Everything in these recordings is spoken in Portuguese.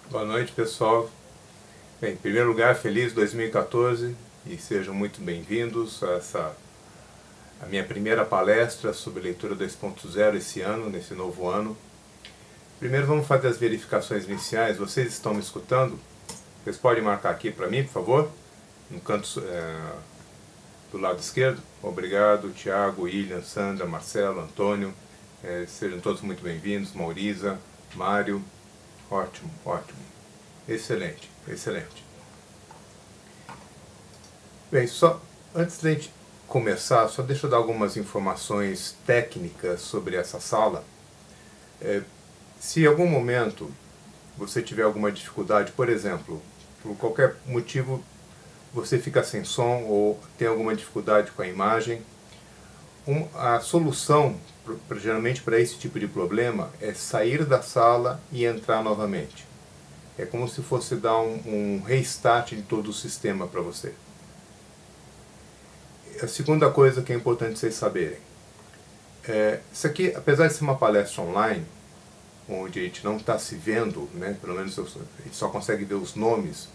Boa noite, pessoal. Bem, em primeiro lugar, feliz 2014 e sejam muito bem-vindos a minha primeira palestra sobre leitura 2.0 esse ano, nesse novo ano. Primeiro vamos fazer as verificações iniciais. Vocês estão me escutando? Vocês podem marcar aqui para mim, por favor? No canto do lado esquerdo. Obrigado, Tiago, William, Sandra, Marcelo, Antônio. Sejam todos muito bem-vindos. Maurisa, Mário. Ótimo, ótimo. Excelente, excelente. Bem, só antes de a gente começar, só deixa eu dar algumas informações técnicas sobre essa sala. Se em algum momento você tiver alguma dificuldade, por exemplo, por qualquer motivo você fica sem som ou tem alguma dificuldade com a imagem, a solução geralmente para esse tipo de problema é sair da sala e entrar novamente. É como se fosse dar um restart de todo o sistema para você. A segunda coisa que é importante vocês saberem. Isso aqui, apesar de ser uma palestra online, onde a gente não está se vendo, né, pelo menos a gente só consegue ver os nomes,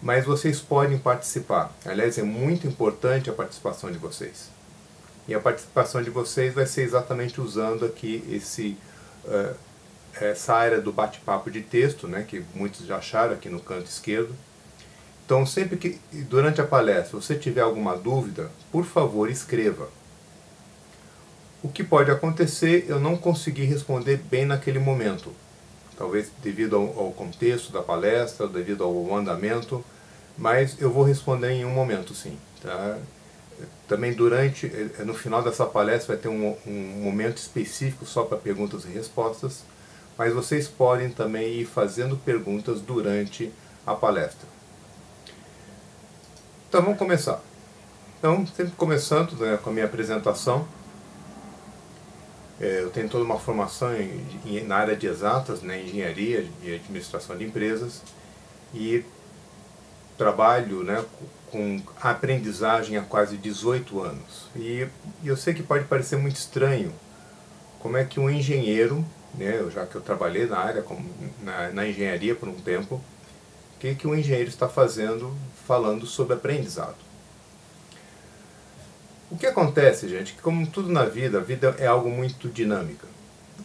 mas vocês podem participar. Aliás, é muito importante a participação de vocês. E a participação de vocês vai ser exatamente usando aqui essa área do bate-papo de texto, né, que muitos já acharam aqui no canto esquerdo. Então, sempre que durante a palestra você tiver alguma dúvida, por favor, escreva. O que pode acontecer, eu não conseguir responder bem naquele momento. Talvez devido ao contexto da palestra, devido ao andamento, mas eu vou responder em um momento, sim. Tá? Também no final dessa palestra vai ter um momento específico só para perguntas e respostas, mas vocês podem também ir fazendo perguntas durante a palestra. Então vamos começar. Então, sempre começando, né, com a minha apresentação. Eu tenho toda uma formação na área de exatas, né, engenharia e administração de empresas, e trabalho, né, com aprendizagem há quase 18 anos. E eu sei que pode parecer muito estranho como é que um engenheiro, né, já que eu trabalhei na área, na engenharia por um tempo, o que um engenheiro está falando sobre aprendizado. O que acontece, gente, que como tudo na vida, a vida é algo muito dinâmica.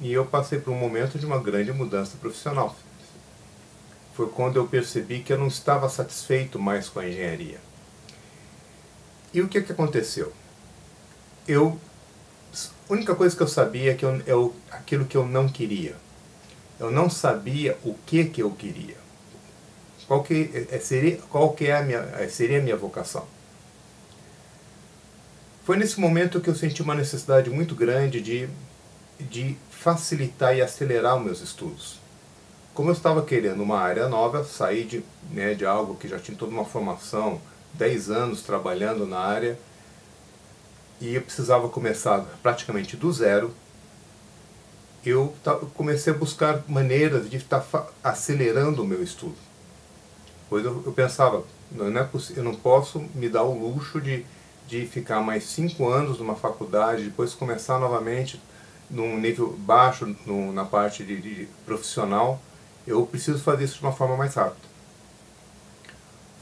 E eu passei por um momento de uma grande mudança profissional. Foi quando eu percebi que eu não estava satisfeito mais com a engenharia. E o que aconteceu? A única coisa que eu sabia é que aquilo que eu não queria. Eu não sabia o que eu queria. Seria a minha vocação. Foi nesse momento que eu senti uma necessidade muito grande de facilitar e acelerar os meus estudos. Como eu estava querendo uma área nova, sair de algo que já tinha toda uma formação, 10 anos trabalhando na área, e eu precisava começar praticamente do zero, eu comecei a buscar maneiras de estar acelerando o meu estudo. Pois eu pensava, eu não posso me dar o luxo de ficar mais 5 anos numa faculdade, depois começar novamente num nível baixo na parte de profissional. Eu preciso fazer isso de uma forma mais rápida.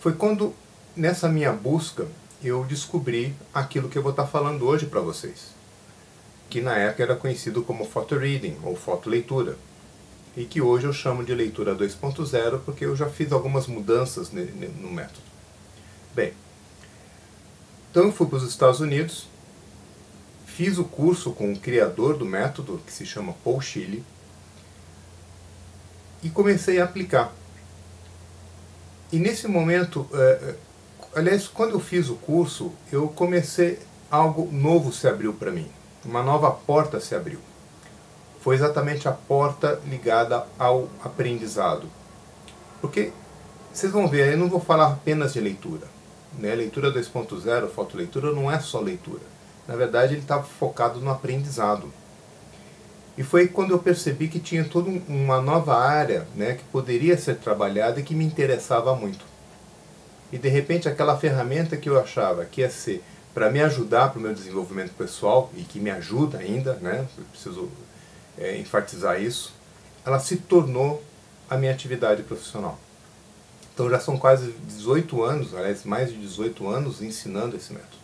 Foi quando, nessa minha busca, eu descobri aquilo que eu vou estar falando hoje para vocês, que na época era conhecido como photoreading, ou fotoleitura, e que hoje eu chamo de leitura 2.0, porque eu já fiz algumas mudanças no método. Bem, então eu fui para os Estados Unidos, fiz o curso com o criador do método, que se chama Paul Chile, e comecei a aplicar. E nesse momento, aliás, quando eu fiz o curso, eu comecei, algo novo se abriu para mim, uma nova porta se abriu. Foi exatamente a porta ligada ao aprendizado. Porque, vocês vão ver, eu não vou falar apenas de leitura. Né? Leitura 2.0, fotoleitura, não é só leitura. Na verdade, ele estava focado no aprendizado. E foi quando eu percebi que tinha toda uma nova área, né, que poderia ser trabalhada e que me interessava muito. E de repente aquela ferramenta que eu achava que ia ser para me ajudar para o meu desenvolvimento pessoal, e que me ajuda ainda, né, eu preciso enfatizar isso, ela se tornou a minha atividade profissional. Então já são quase 18 anos, aliás, mais de 18 anos ensinando esse método.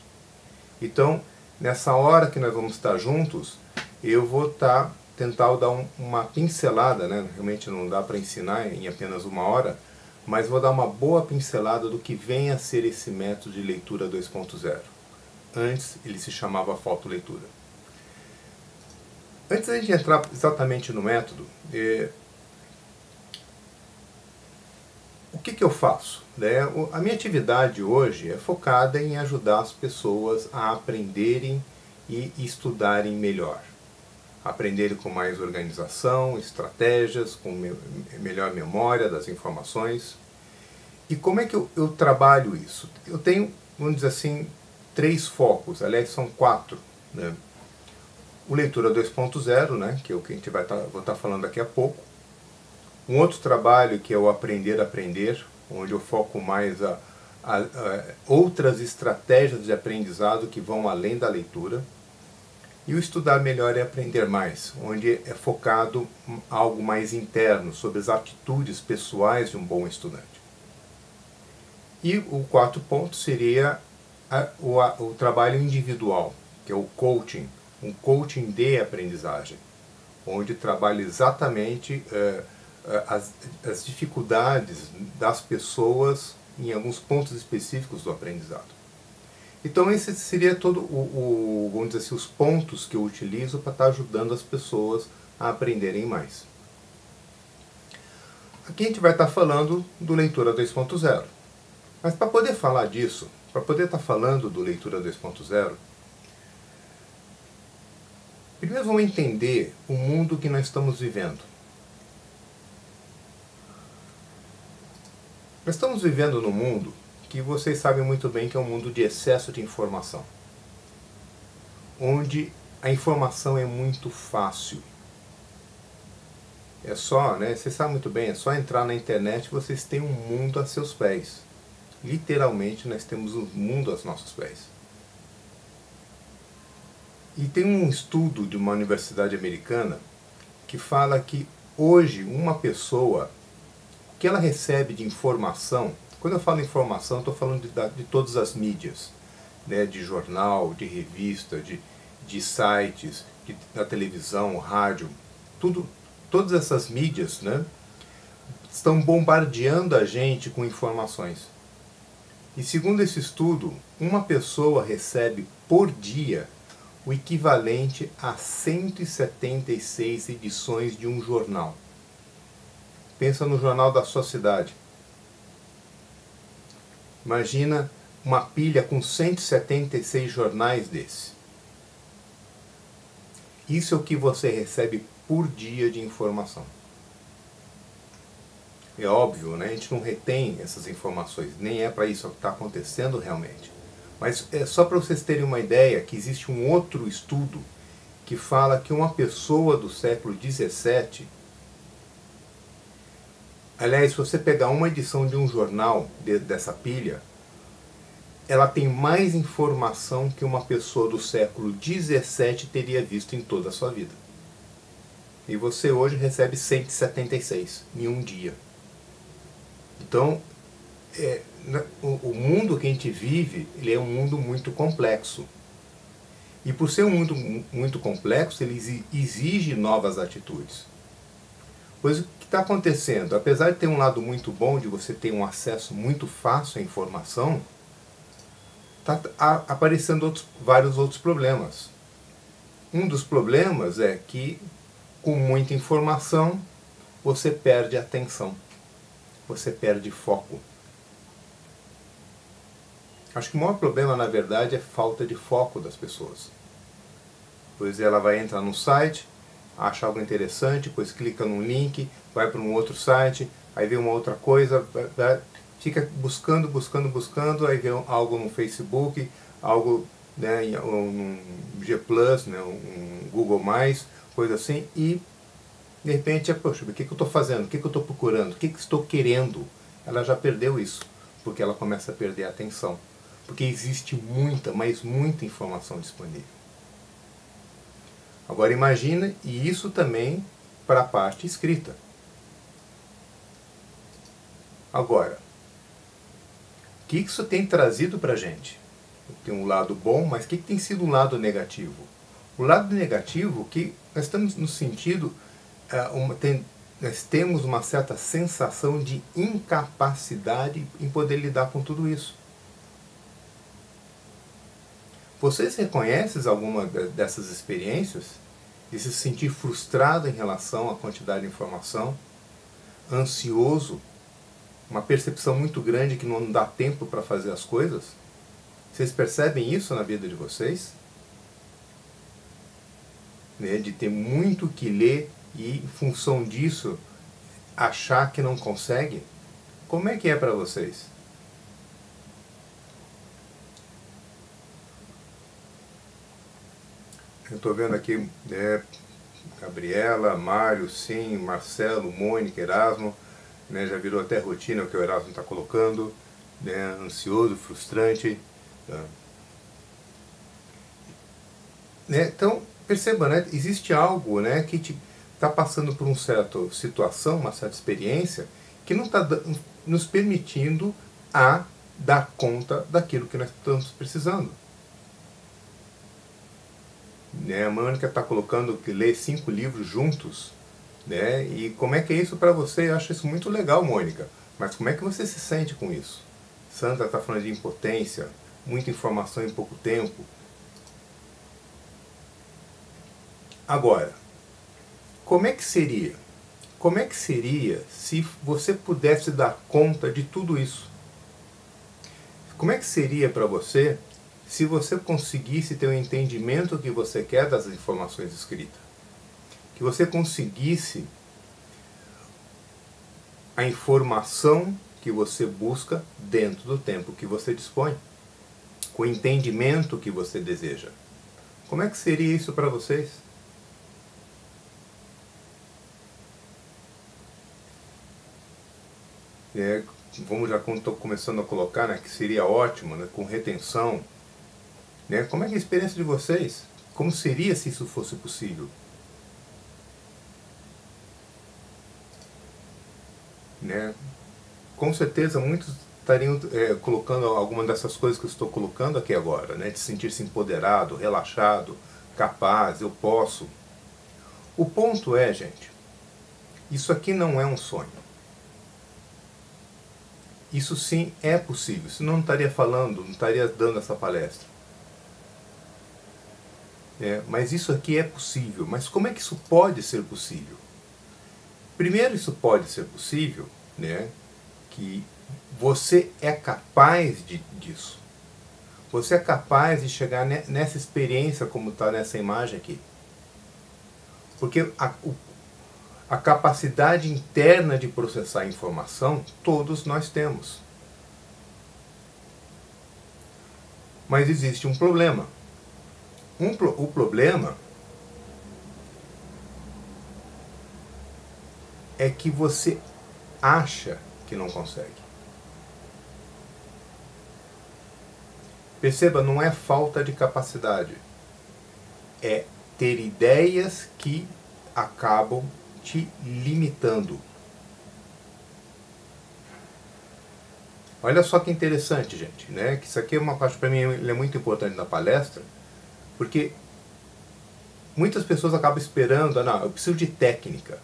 Então, nessa hora que nós vamos estar juntos, eu vou tentar dar uma pincelada, né? Realmente não dá para ensinar em apenas uma hora, mas vou dar uma boa pincelada do que vem a ser esse método de leitura 2.0. Antes ele se chamava fotoleitura. Antes da gente entrar exatamente no método, o que eu faço? A minha atividade hoje é focada em ajudar as pessoas a aprenderem e estudarem melhor. Aprenderem com mais organização, estratégias, com melhor memória das informações. E como é que eu trabalho isso? Eu tenho, vamos dizer assim, 3 focos, aliás são 4. Né? O Leitura 2.0, né, que é o que a gente vou estar falando daqui a pouco. Um outro trabalho que é o Aprender a Aprender, onde eu foco mais a outras estratégias de aprendizado que vão além da leitura. E o Estudar Melhor e Aprender Mais, onde é focado algo mais interno, sobre as atitudes pessoais de um bom estudante. E o 4º ponto seria o trabalho individual, que é o coaching, um coaching de aprendizagem, onde trabalha exatamente as dificuldades das pessoas em alguns pontos específicos do aprendizado. Então esse seria todo vamos dizer assim, os pontos que eu utilizo para estar ajudando as pessoas a aprenderem mais. Aqui a gente vai estar falando do Leitura 2.0. Mas para poder falar disso, para poder estar falando do Leitura 2.0, primeiro vamos entender o mundo que nós estamos vivendo. Nós estamos vivendo num mundo que vocês sabem muito bem que é um mundo de excesso de informação, onde a informação é muito fácil. É só, né, vocês sabem muito bem, é só entrar na internet e vocês têm um mundo a seus pés. Literalmente nós temos um mundo aos nossos pés. E tem um estudo de uma universidade americana que fala que hoje uma pessoa, o que ela recebe de informação, quando eu falo informação, estou falando de todas as mídias, né, de jornal, de revista, de sites, da televisão, rádio, todas essas mídias, né, estão bombardeando a gente com informações. E segundo esse estudo, uma pessoa recebe por dia o equivalente a 176 edições de um jornal. Pensa no jornal da sua cidade. Imagina uma pilha com 176 jornais desse. Isso é o que você recebe por dia de informação. É óbvio, né? A gente não retém essas informações, nem é para isso que está acontecendo realmente. Mas é só para vocês terem uma ideia que existe um outro estudo que fala que uma pessoa do século XVII, aliás, se você pegar uma edição de um jornal dessa pilha, ela tem mais informação que uma pessoa do século XVII teria visto em toda a sua vida. E você hoje recebe 176 em um dia. Então, o mundo que a gente vive, ele é um mundo muito complexo. E por ser um mundo muito complexo, ele exige novas atitudes. Pois o que está acontecendo? Apesar de ter um lado muito bom, de você ter um acesso muito fácil à informação, está aparecendo vários outros problemas. Um dos problemas é que, com muita informação, você perde a atenção. Você perde foco. Acho que o maior problema, na verdade, é a falta de foco das pessoas. Pois ela vai entrar no site, acha algo interessante, depois clica num link, vai para um outro site, aí vê uma outra coisa, fica buscando, aí vê algo no Facebook, algo, né, um G+, né, um Google+, coisa assim, e de repente, poxa, o que eu estou fazendo? O que eu estou procurando? O que estou querendo? Ela já perdeu isso, porque ela começa a perder a atenção. Porque existe muita, mas muita informação disponível. Agora imagina, e isso também para a parte escrita. Agora, o que isso tem trazido para a gente? Tem um lado bom, mas o que tem sido um lado negativo? O lado negativo que nós estamos no sentido, nós temos uma certa sensação de incapacidade em poder lidar com tudo isso. Vocês reconhecem alguma dessas experiências? De se sentir frustrado em relação à quantidade de informação, ansioso, uma percepção muito grande que não dá tempo para fazer as coisas? Vocês percebem isso na vida de vocês? Né? De ter muito que ler e, em função disso, achar que não consegue? Como é que é para vocês? Eu estou vendo aqui, Gabriela, Mário, Sim, Marcelo, Mônica, Erasmo, né, já virou até rotina o que o Erasmo está colocando, né, ansioso, frustrante. Tá? Né, então, perceba, né, existe algo, né, que está passando por uma certa situação, uma certa experiência, que não está nos permitindo a dar conta daquilo que nós estamos precisando. Né, a Mônica está colocando que lê 5 livros juntos, né, e como é que é isso para você? Eu acho isso muito legal, Mônica, mas como é que você se sente com isso? Sandra está falando de impotência, muita informação em pouco tempo. Agora, como é que seria? Como é que seria se você pudesse dar conta de tudo isso? Como é que seria para você se você conseguisse ter o entendimento que você quer das informações escritas? Que você conseguisse a informação que você busca dentro do tempo que você dispõe, com o entendimento que você deseja. Como é que seria isso para vocês? Vamos já estou começando a colocar, né, que seria ótimo, né, com retenção. Né, como é que é a experiência de vocês? Como seria se isso fosse possível? Né? Com certeza muitos estariam colocando alguma dessas coisas que eu estou colocando aqui agora, né, de sentir-se empoderado, relaxado, capaz, eu posso. O ponto é, gente, isso aqui não é um sonho. Isso sim é possível, senão não estaria falando, não estaria dando essa palestra. Mas isso aqui é possível. Mas como é que isso pode ser possível? Primeiro, isso pode ser possível, né, que você é capaz disso. Você é capaz de chegar nessa experiência como está nessa imagem aqui. Porque a capacidade interna de processar informação, todos nós temos. Mas existe um problema. O problema é que você acha que não consegue. Perceba, não é falta de capacidade. É ter ideias que acabam te limitando. Olha só que interessante, gente, né? Que isso aqui é uma parte, para mim, é muito importante na palestra, porque muitas pessoas acabam esperando, não, eu preciso de técnica.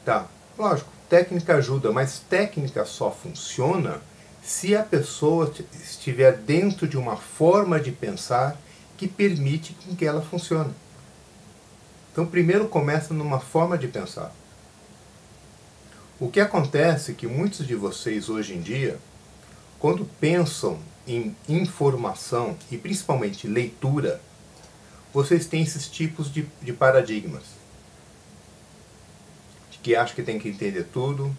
Tá, lógico, técnica ajuda, mas técnica só funciona se a pessoa estiver dentro de uma forma de pensar que permite com que ela funcione. Então, primeiro começa numa forma de pensar. O que acontece é que muitos de vocês hoje em dia, quando pensam em informação e principalmente leitura, vocês têm esses tipos de paradigmas. Que acham que tem que entender tudo,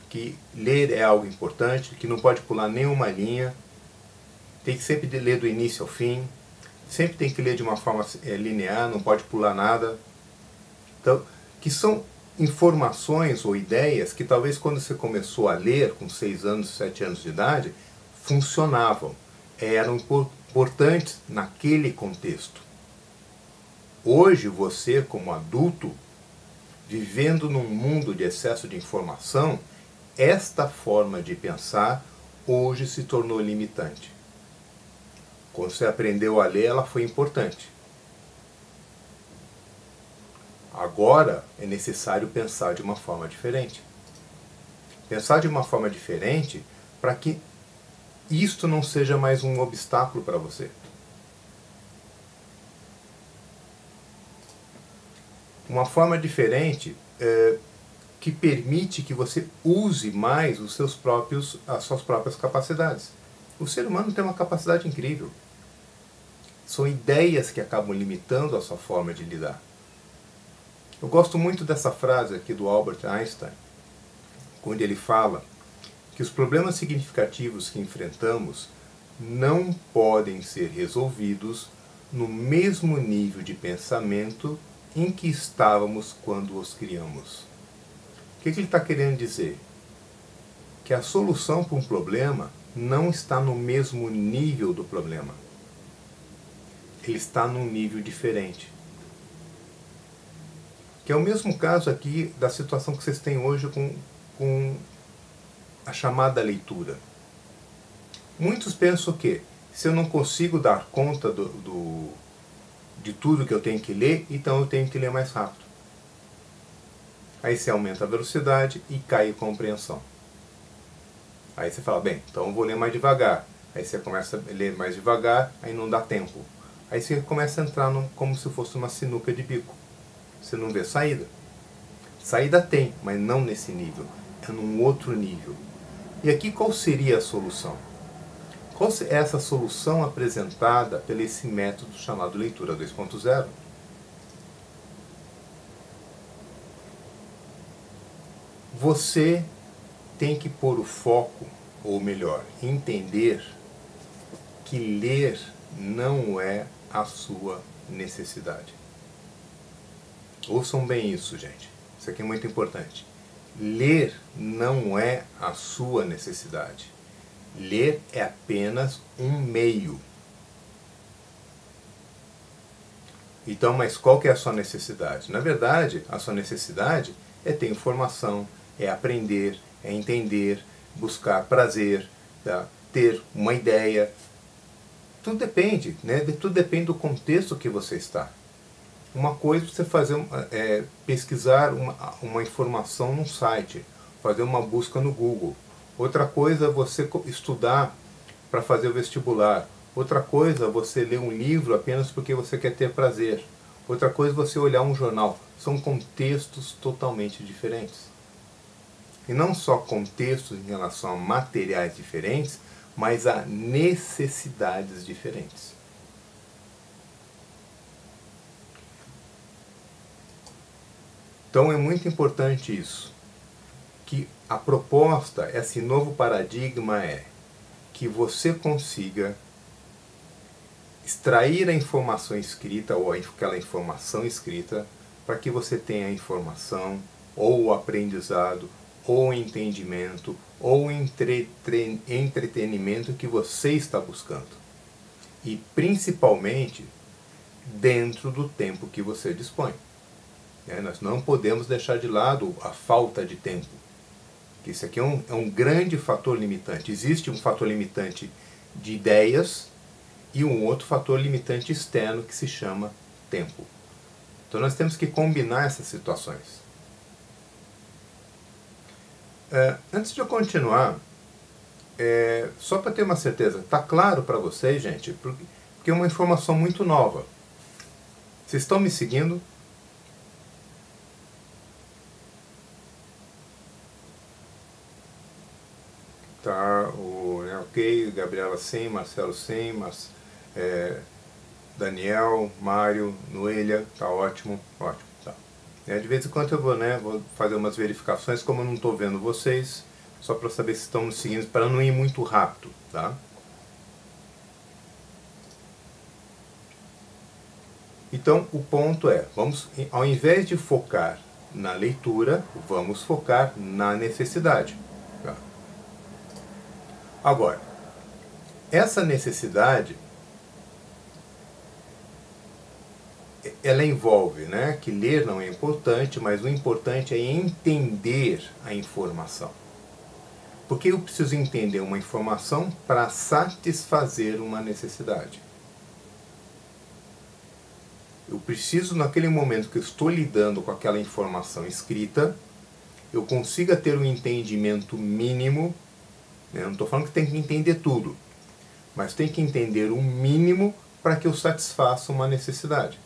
que ler é algo importante, que não pode pular nenhuma linha, tem que sempre ler do início ao fim, sempre tem que ler de uma forma linear, não pode pular nada. Então, que são informações ou ideias que talvez quando você começou a ler, com 6 anos, 7 anos de idade, funcionavam, eram importantes naquele contexto. Hoje você, como adulto, vivendo num mundo de excesso de informação, esta forma de pensar hoje se tornou limitante. Quando você aprendeu a ler, ela foi importante. Agora é necessário pensar de uma forma diferente. Pensar de uma forma diferente para que isto não seja mais um obstáculo para você. Uma forma diferente que permite que você use mais as suas próprias capacidades. O ser humano tem uma capacidade incrível. São ideias que acabam limitando a sua forma de lidar. Eu gosto muito dessa frase aqui do Albert Einstein, quando ele fala que os problemas significativos que enfrentamos não podem ser resolvidos no mesmo nível de pensamento em que estávamos quando os criamos. O que ele está querendo dizer? Que a solução para um problema não está no mesmo nível do problema. Ele está num nível diferente. Que é o mesmo caso aqui da situação que vocês têm hoje com a chamada leitura. Muitos pensam que se eu não consigo dar conta de tudo que eu tenho que ler, então eu tenho que ler mais rápido. Aí você aumenta a velocidade e cai a compreensão. Aí você fala, bem, então eu vou ler mais devagar. Aí você começa a ler mais devagar, aí não dá tempo. Aí você começa a entrar como se fosse uma sinuca de bico. Você não vê saída. Saída tem, mas não nesse nível. É num outro nível. E aqui qual seria a solução? Qual é essa solução apresentada pelo esse método chamado Leitura 2.0? Você tem que pôr o foco, ou melhor, entender que ler não é a sua necessidade. Ouçam bem isso, gente. Isso aqui é muito importante. Ler não é a sua necessidade. Ler é apenas um meio. Então, mas qual que é a sua necessidade? Na verdade, a sua necessidade é ter informação, é aprender, é entender, buscar prazer, tá? Ter uma ideia. Tudo depende, né? Tudo depende do contexto que você está. Uma coisa é você pesquisar uma informação num site, fazer uma busca no Google. Outra coisa é você estudar para fazer o vestibular. Outra coisa é você ler um livro apenas porque você quer ter prazer. Outra coisa é você olhar um jornal. São contextos totalmente diferentes. E não só contextos em relação a materiais diferentes, mas a necessidades diferentes. Então é muito importante isso, que a proposta, esse novo paradigma é que você consiga extrair a informação escrita ou aquela informação escrita para que você tenha a informação ou o aprendizado ou o entendimento ou o entretenimento que você está buscando. E principalmente dentro do tempo que você dispõe. Nós não podemos deixar de lado a falta de tempo. Isso aqui é um grande fator limitante. Existe um fator limitante de ideias e um outro fator limitante externo que se chama tempo. Então nós temos que combinar essas situações. Antes de eu continuar, só para ter uma certeza, está claro para vocês, gente? Porque é uma informação muito nova. Vocês estão me seguindo? Tá, ok, Gabriela sim, Marcelo sim, Daniel, Mário, Noelia, tá ótimo, ótimo, tá. De vez em quando eu vou fazer umas verificações, como eu não estou vendo vocês, só para saber se estão nos seguindo, para não ir muito rápido, tá? Então, o ponto é, ao invés de focar na leitura, vamos focar na necessidade. Tá? Agora, essa necessidade, ela envolve, que ler não é importante, mas o importante é entender a informação. Porque eu preciso entender uma informação para satisfazer uma necessidade. Eu preciso, naquele momento que eu estou lidando com aquela informação escrita, eu consiga ter um entendimento mínimo, né? Eu não estou falando que tem que entender tudo, mas tem que entender o mínimo para que eu satisfaça uma necessidade.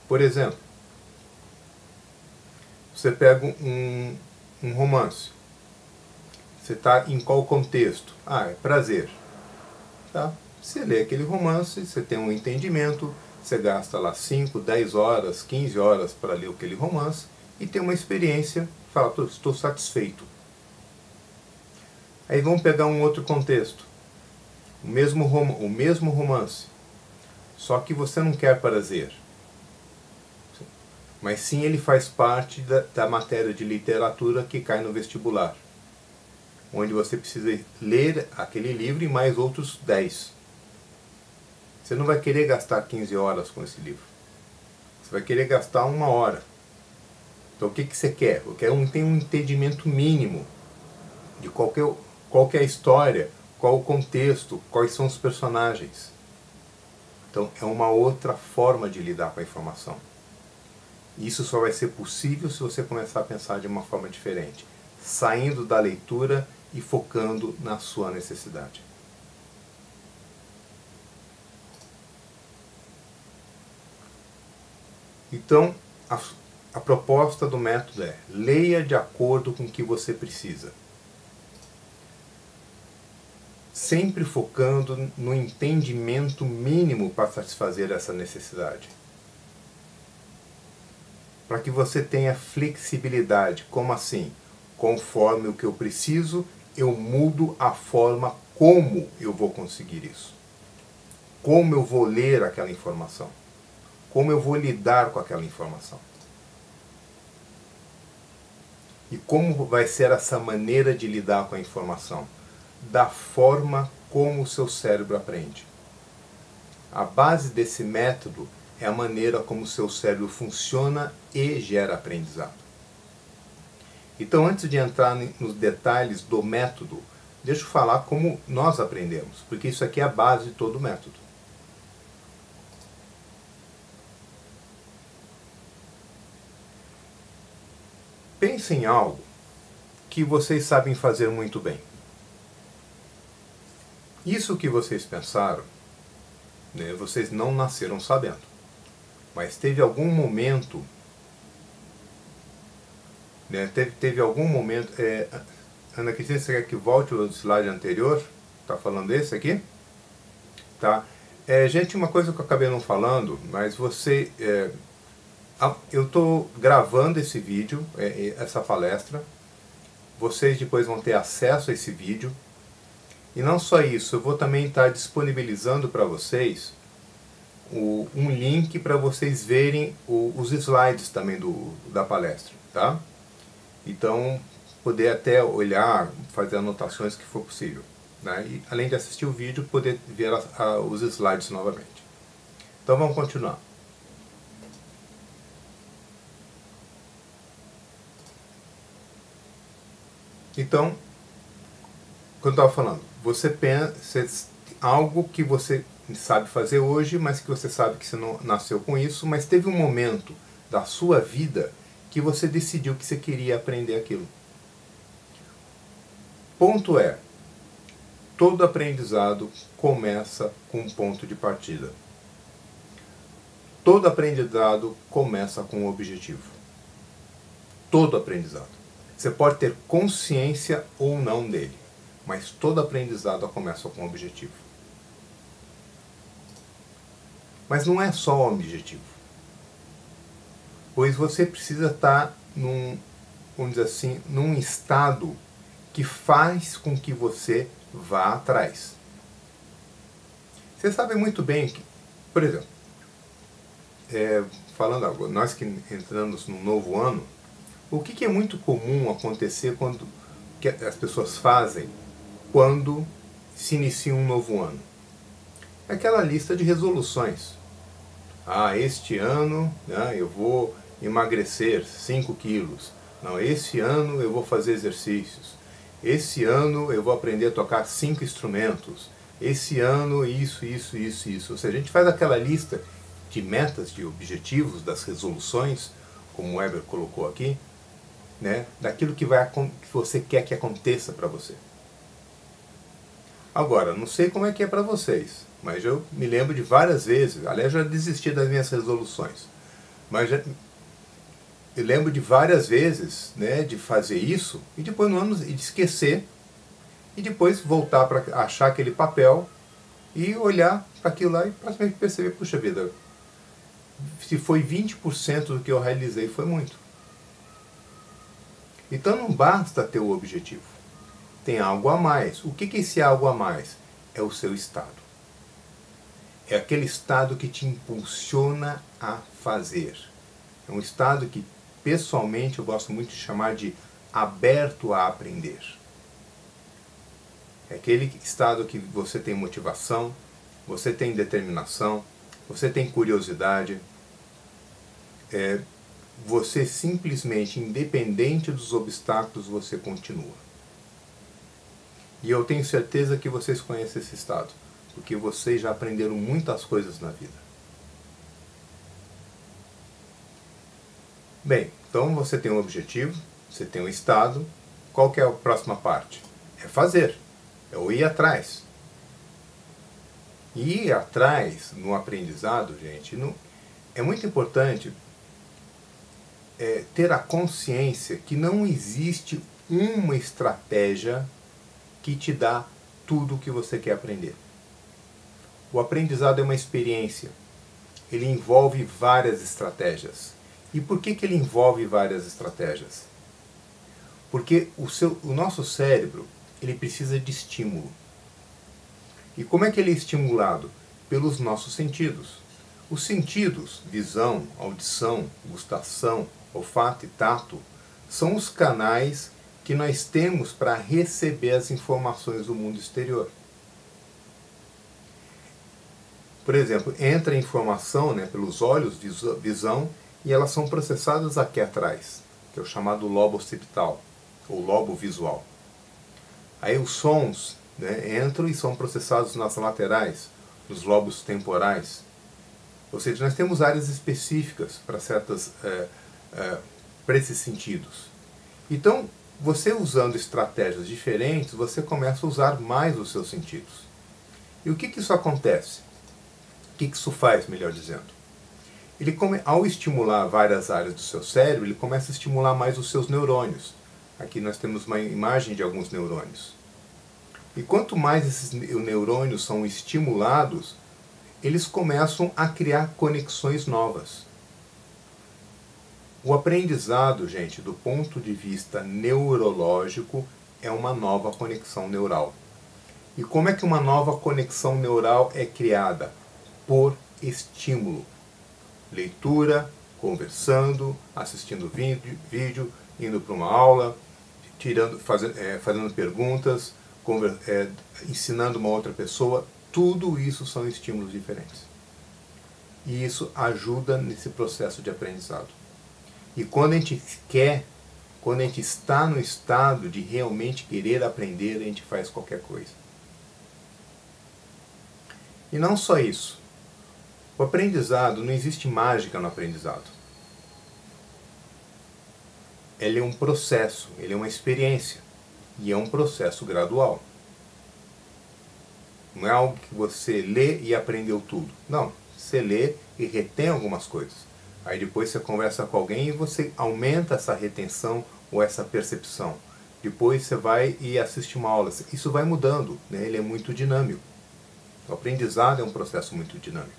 Por exemplo, você pega um romance. Você está em qual contexto? Ah, é prazer. Tá? Você lê aquele romance, você tem um entendimento, você gasta lá 5, 10 horas, 15 horas para ler aquele romance e tem uma experiência, fala, estou satisfeito. Aí vamos pegar um outro contexto. O mesmo romance, só que você não quer prazer. Mas sim ele faz parte da matéria de literatura que cai no vestibular, onde você precisa ler aquele livro e mais outros 10. Você não vai querer gastar 15 horas com esse livro. Você vai querer gastar 1 hora. Então o que você quer? Eu quero ter um entendimento mínimo de qual que é a história, qual o contexto, quais são os personagens. Então é uma outra forma de lidar com a informação. Isso só vai ser possível se você começar a pensar de uma forma diferente, saindo da leitura e focando na sua necessidade. Então, a proposta do método é: leia de acordo com o que você precisa. Sempre focando no entendimento mínimo para satisfazer essa necessidade. Para que você tenha flexibilidade. Como assim? Conforme o que eu preciso, eu mudo a forma como eu vou conseguir isso. Como eu vou ler aquela informação. Como eu vou lidar com aquela informação. E como vai ser essa maneira de lidar com a informação? Da forma como o seu cérebro aprende. A base desse método é a maneira como o seu cérebro funciona e gera aprendizado. Então, antes de entrar nos detalhes do método, deixa eu falar como nós aprendemos, porque isso aqui é a base de todo o método. Pense em algo que vocês sabem fazer muito bem. Isso que vocês pensaram, né, vocês não nasceram sabendo. Mas teve algum momento, né, teve algum momento... Ana Cristina, você quer que volte ao slide anterior? Está falando desse aqui? Tá. Gente, uma coisa que eu acabei não falando, mas você... eu estou gravando esse vídeo, essa palestra. Vocês depois vão ter acesso a esse vídeo. E não só isso, eu vou também estar disponibilizando para vocês um link para vocês verem os slides também da palestra, tá? Então, poder até olhar, fazer anotações que for possível, né? E além de assistir o vídeo, poder ver os slides novamente. Então vamos continuar. Então, quando eu estava falando, você pensa algo que você sabe fazer hoje, mas que você sabe que você não nasceu com isso, mas teve um momento da sua vida que você decidiu que você queria aprender aquilo. Ponto é, todo aprendizado começa com um ponto de partida. Todo aprendizado começa com um objetivo. Todo aprendizado. Você pode ter consciência ou não dele, mas todo aprendizado começa com um objetivo. Mas não é só um objetivo. Pois você precisa estar vamos dizer assim, num estado que faz com que você vá atrás. Você sabe muito bem que, por exemplo, falando agora, nós que entramos num novo ano, o que é muito comum acontecer que as pessoas fazem quando se inicia um novo ano? É aquela lista de resoluções. Ah, este ano, né, eu vou emagrecer 5 quilos. Não, este ano eu vou fazer exercícios. Esse ano eu vou aprender a tocar 5 instrumentos. Esse ano isso, isso, isso, isso. Ou seja, a gente faz aquela lista de metas, de objetivos, das resoluções, como o Weber colocou aqui, né, daquilo que você quer que aconteça para você. Agora, não sei como é que é para vocês, mas eu me lembro de várias vezes, aliás, já desisti das minhas resoluções, mas eu lembro de várias vezes, né, de fazer isso e depois no ano de esquecer e depois voltar para achar aquele papel e olhar para aquilo lá e praticamente perceber, puxa vida, se foi 20% do que eu realizei, foi muito. Então não basta ter o objetivo. Tem algo a mais. O que é esse algo a mais? É o seu estado. É aquele estado que te impulsiona a fazer. É um estado que, pessoalmente, eu gosto muito de chamar de aberto a aprender. É aquele estado que você tem motivação, você tem determinação, você tem curiosidade, você simplesmente, independente dos obstáculos, você continua. E eu tenho certeza que vocês conhecem esse estado, porque vocês já aprenderam muitas coisas na vida. Bem, então você tem um objetivo, você tem um estado, qual que é a próxima parte? É fazer, é o ir atrás. E ir atrás no aprendizado, gente, é muito importante ter a consciência que não existe uma estratégia que te dá tudo o que você quer aprender. O aprendizado é uma experiência. Ele envolve várias estratégias. E por que ele envolve várias estratégias? Porque o nosso cérebro, ele precisa de estímulo. E como é que ele é estimulado? Pelos nossos sentidos. Os sentidos, visão, audição, gustação, olfato e tato, são os canais que nós temos para receber as informações do mundo exterior. Por exemplo, entra a informação, né, pelos olhos, visão, e elas são processadas aqui atrás, que é o chamado lobo occipital, ou lobo visual. Aí os sons, né, entram e são processados nas laterais, nos lobos temporais. Ou seja, nós temos áreas específicas para para esses sentidos. Então, você usando estratégias diferentes, você começa a usar mais os seus sentidos. E o que isso acontece? O que isso faz, melhor dizendo? Ao estimular várias áreas do seu cérebro, ele começa a estimular mais os seus neurônios. Aqui nós temos uma imagem de alguns neurônios. E quanto mais esses neurônios são estimulados, eles começam a criar conexões novas. O aprendizado, gente, do ponto de vista neurológico, é uma nova conexão neural. E como é que uma nova conexão neural é criada? Por estímulo. Leitura, conversando, assistindo vídeo, indo para uma aula, fazendo perguntas, ensinando uma outra pessoa. Tudo isso são estímulos diferentes. E isso ajuda nesse processo de aprendizado. E quando a gente está no estado de realmente querer aprender, a gente faz qualquer coisa. E não só isso. O aprendizado, não existe mágica no aprendizado. Ele é um processo, ele é uma experiência. E é um processo gradual. Não é algo que você lê e aprendeu tudo. Não, você lê e retém algumas coisas. Aí depois você conversa com alguém e você aumenta essa retenção ou essa percepção. Depois você vai e assiste uma aula. Isso vai mudando, né? Ele é muito dinâmico. O aprendizado é um processo muito dinâmico.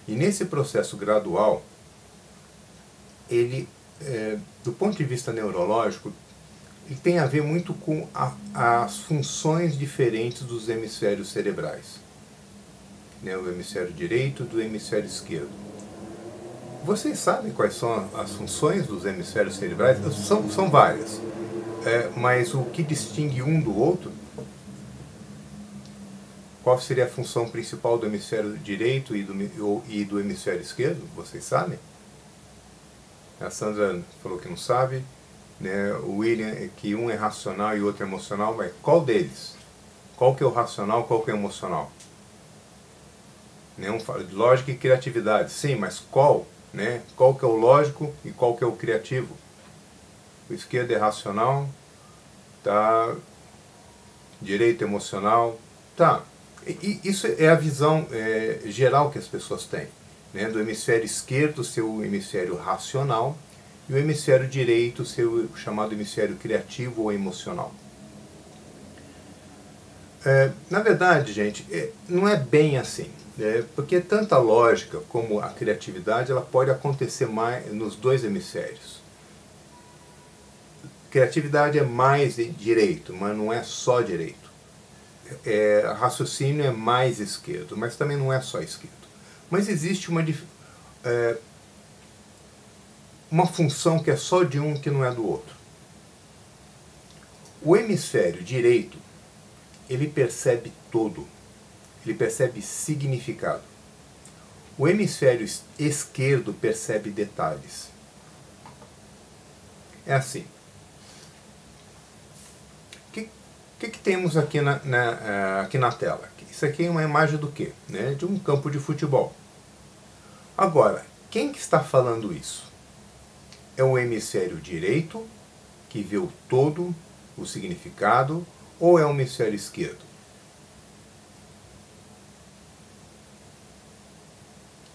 E nesse processo gradual, ele, do ponto de vista neurológico, ele tem a ver muito com as funções diferentes dos hemisférios cerebrais. Né, o hemisfério direito e do hemisfério esquerdo. Vocês sabem quais são as funções dos hemisférios cerebrais? São várias. Mas o que distingue um do outro? Qual seria a função principal do hemisfério direito e do hemisfério esquerdo? Vocês sabem? A Sandra falou que não sabe. né, o William, que um é racional e o outro é emocional, mas qual deles? Qual que é o racional, qual que é o emocional? Né, um fala de lógica e criatividade, sim, mas qual? Né? Qual que é o lógico e qual que é o criativo? O esquerdo é racional, tá? Direito emocional, tá? Isso é a visão geral que as pessoas têm, né? Do hemisfério esquerdo ser o hemisfério racional e o hemisfério direito ser o chamado hemisfério criativo ou emocional. Na verdade, gente, não é bem assim, né? Porque tanto a lógica como a criatividade ela pode acontecer mais nos dois hemisférios. Criatividade é mais direito, mas não é só direito. Raciocínio é mais esquerdo, mas também não é só esquerdo. Mas existe uma função que é só de um que não é do outro. O hemisfério direito, ele percebe todo, ele percebe significado. O hemisfério esquerdo percebe detalhes. É assim. O que temos aqui aqui na tela? Isso aqui é uma imagem do quê? Né? De um campo de futebol. Agora, quem que está falando isso? É o hemisfério direito, que vê o todo, o significado, ou é o hemisfério esquerdo?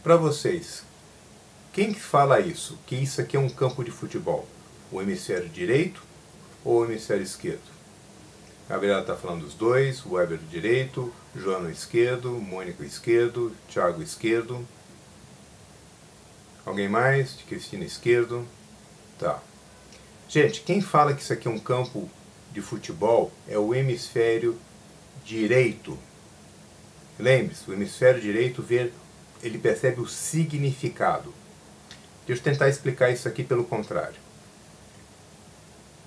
Para vocês, quem que fala isso? Que isso aqui é um campo de futebol? O hemisfério direito ou o hemisfério esquerdo? Gabriela está falando dos dois, o Weber direito, Joana esquerdo, Mônica esquerdo, Thiago esquerdo. Alguém mais? Cristina esquerdo. Tá. Gente, quem fala que isso aqui é um campo de futebol é o hemisfério direito. Lembre-se, o hemisfério direito ele percebe o significado. Deixa eu tentar explicar isso aqui pelo contrário.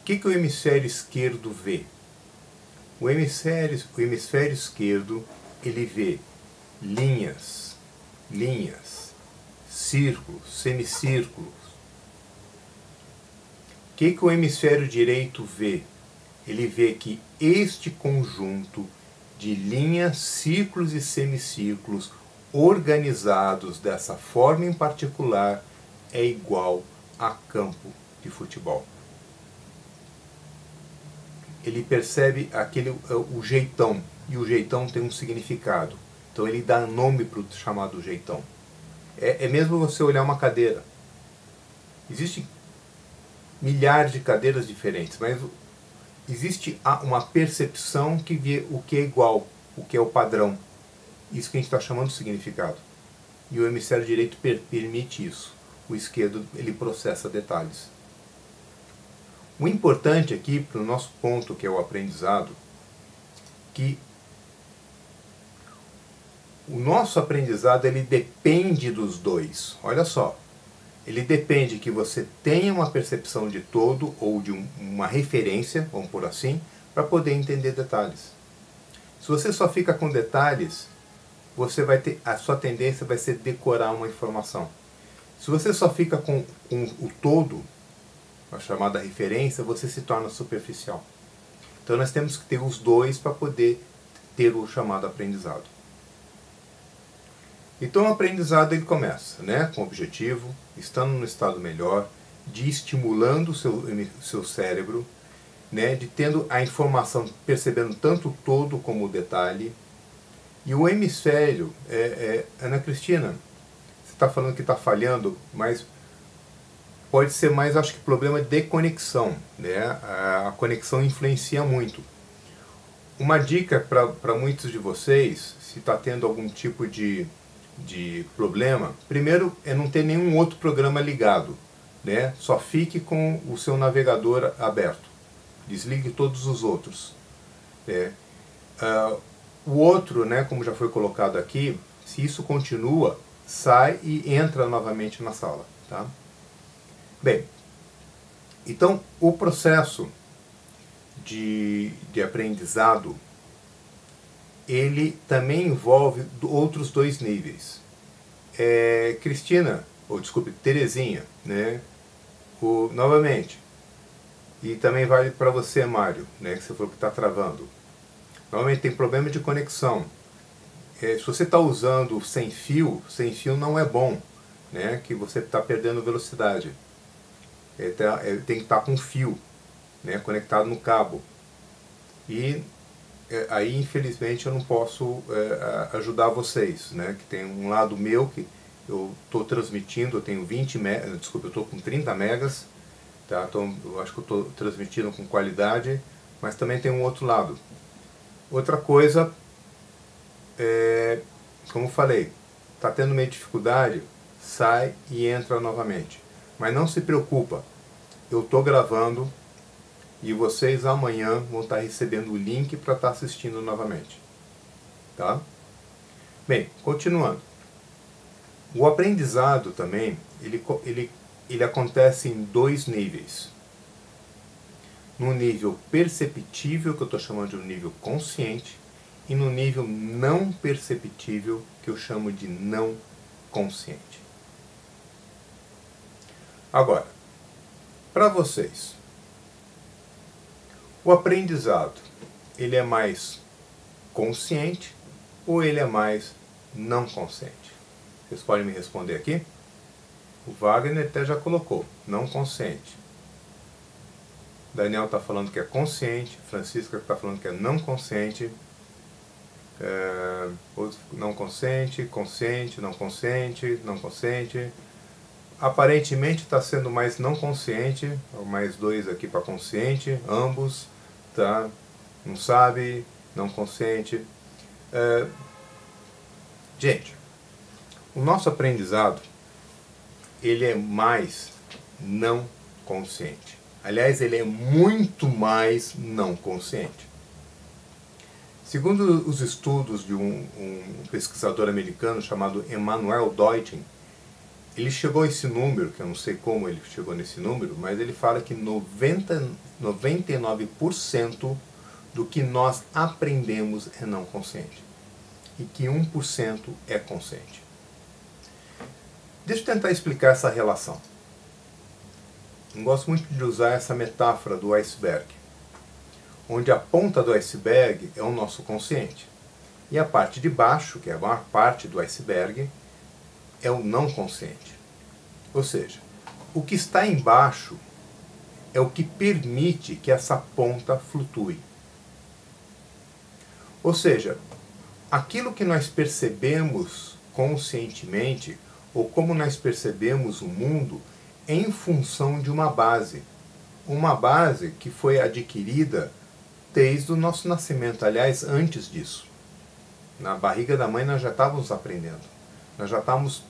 O que o hemisfério esquerdo vê? O hemisfério esquerdo, ele vê linhas, círculos, semicírculos. O que o hemisfério direito vê? Ele vê que este conjunto de linhas, círculos e semicírculos organizados dessa forma em particular é igual a campo de futebol. Ele percebe o jeitão, e o jeitão tem um significado. Então ele dá nome para o chamado jeitão. É mesmo você olhar uma cadeira. Existem milhares de cadeiras diferentes, mas existe uma percepção que vê o que é igual, o que é o padrão. Isso que a gente está chamando de significado. E o hemisfério direito permite isso. O esquerdo, ele processa detalhes. O importante aqui, para o nosso ponto, que é o aprendizado, que o nosso aprendizado ele depende dos dois. Olha só, ele depende que você tenha uma percepção de todo ou de uma referência, vamos por assim, para poder entender detalhes. Se você só fica com detalhes, a sua tendência vai ser decorar uma informação. Se você só fica com o todo, a chamada referência, você se torna superficial. Então nós temos que ter os dois para poder ter o chamado aprendizado. Então o aprendizado ele começa, né, com o objetivo, estando no estado melhor, de estimulando o seu cérebro, né, de tendo a informação, percebendo tanto o todo como o detalhe. E o hemisfério, Ana Cristina, você está falando que está falhando, mas pode ser mais, acho que, problema de conexão, né? A conexão influencia muito. Uma dica para muitos de vocês, se está tendo algum tipo de problema, primeiro é não ter nenhum outro programa ligado, né? Só fique com o seu navegador aberto. Desligue todos os outros. O outro, né, como já foi colocado aqui, se isso continua, sai e entra novamente na sala, tá? Bem, então o processo de aprendizado, ele também envolve outros dois níveis. Cristina, ou desculpe, Terezinha, né? Novamente, E também vale para você, Mário, né, que você falou que está travando. Normalmente tem problema de conexão. Se você está usando sem fio não é bom, né, que você está perdendo velocidade. Tem que estar com fio, né, conectado no cabo. E aí, infelizmente, eu não posso ajudar vocês, né, que tem um lado meu que eu estou transmitindo, eu tenho 20 megas, desculpa, eu estou com 30 megas, tá? Então, eu acho que eu estou transmitindo com qualidade, mas também tem um outro lado. Outra coisa, como eu falei, está tendo meio dificuldade, sai e entra novamente. Mas não se preocupa, eu estou gravando e vocês amanhã vão estar recebendo o link para estar assistindo novamente. Tá? Bem, continuando. O aprendizado também, ele acontece em dois níveis. No nível perceptível, que eu estou chamando de um nível consciente, e no nível não perceptível, que eu chamo de não consciente. Agora, para vocês, o aprendizado, ele é mais consciente ou ele é mais não consciente? Vocês podem me responder aqui? O Wagner até já colocou, não consciente. Daniel está falando que é consciente, Francisca está falando que é não consciente, não consciente, consciente, não consciente, não consciente. Aparentemente está sendo mais não consciente, mais dois aqui para consciente, ambos, tá? Não sabe, não consciente. Gente, o nosso aprendizado, ele é mais não consciente. Aliás, ele é muito mais não consciente. Segundo os estudos de um pesquisador americano chamado Emmanuel Deuting, ele chegou a esse número, que eu não sei como ele chegou nesse número, mas ele fala que 99% do que nós aprendemos é não consciente. E que 1% é consciente. Deixa eu tentar explicar essa relação. Eu gosto muito de usar essa metáfora do iceberg, onde a ponta do iceberg é o nosso consciente. E a parte de baixo, que é a maior parte do iceberg, é o não consciente. Ou seja, o que está embaixo é o que permite que essa ponta flutue. Ou seja, aquilo que nós percebemos conscientemente, ou como nós percebemos o mundo, é em função de uma base. Uma base que foi adquirida desde o nosso nascimento, aliás, antes disso. Na barriga da mãe nós já estávamos aprendendo. Nós já estávamos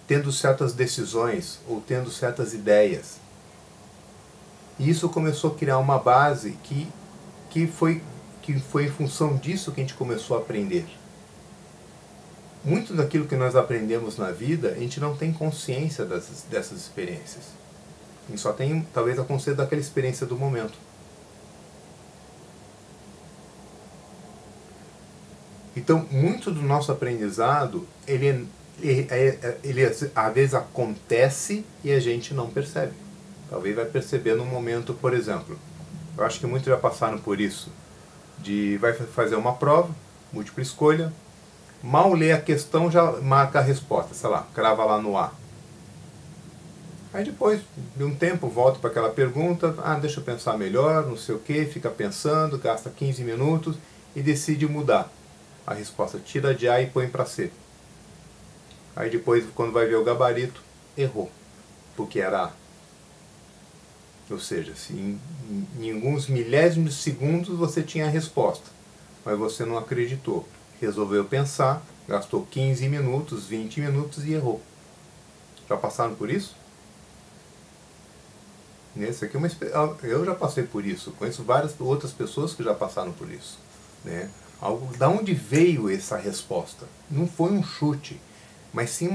tendo certas decisões ou tendo certas ideias. E isso começou a criar uma base que foi em função disso que a gente começou a aprender. Muito daquilo que nós aprendemos na vida, a gente não tem consciência dessas experiências. A gente só tem, talvez, a consciência daquela experiência do momento. Então, muito do nosso aprendizado, ele às vezes acontece e a gente não percebe. Talvez vai perceber num momento, por exemplo, eu acho que muitos já passaram por isso, vai fazer uma prova, múltipla escolha, mal lê a questão, já marca a resposta, sei lá, crava lá no A. Aí depois de um tempo volta para aquela pergunta, deixa eu pensar melhor, não sei o que, fica pensando, gasta 15 minutos e decide mudar a resposta, tira de A e põe para C. Aí depois, quando vai ver o gabarito, errou, porque era A. Ou seja, se em alguns milésimos de segundos você tinha a resposta, mas você não acreditou. Resolveu pensar, gastou 15 minutos, 20 minutos e errou. Já passaram por isso? Esse aqui eu já passei por isso, conheço várias outras pessoas que já passaram por isso, né? Da onde veio essa resposta? Não foi um chute, mas sim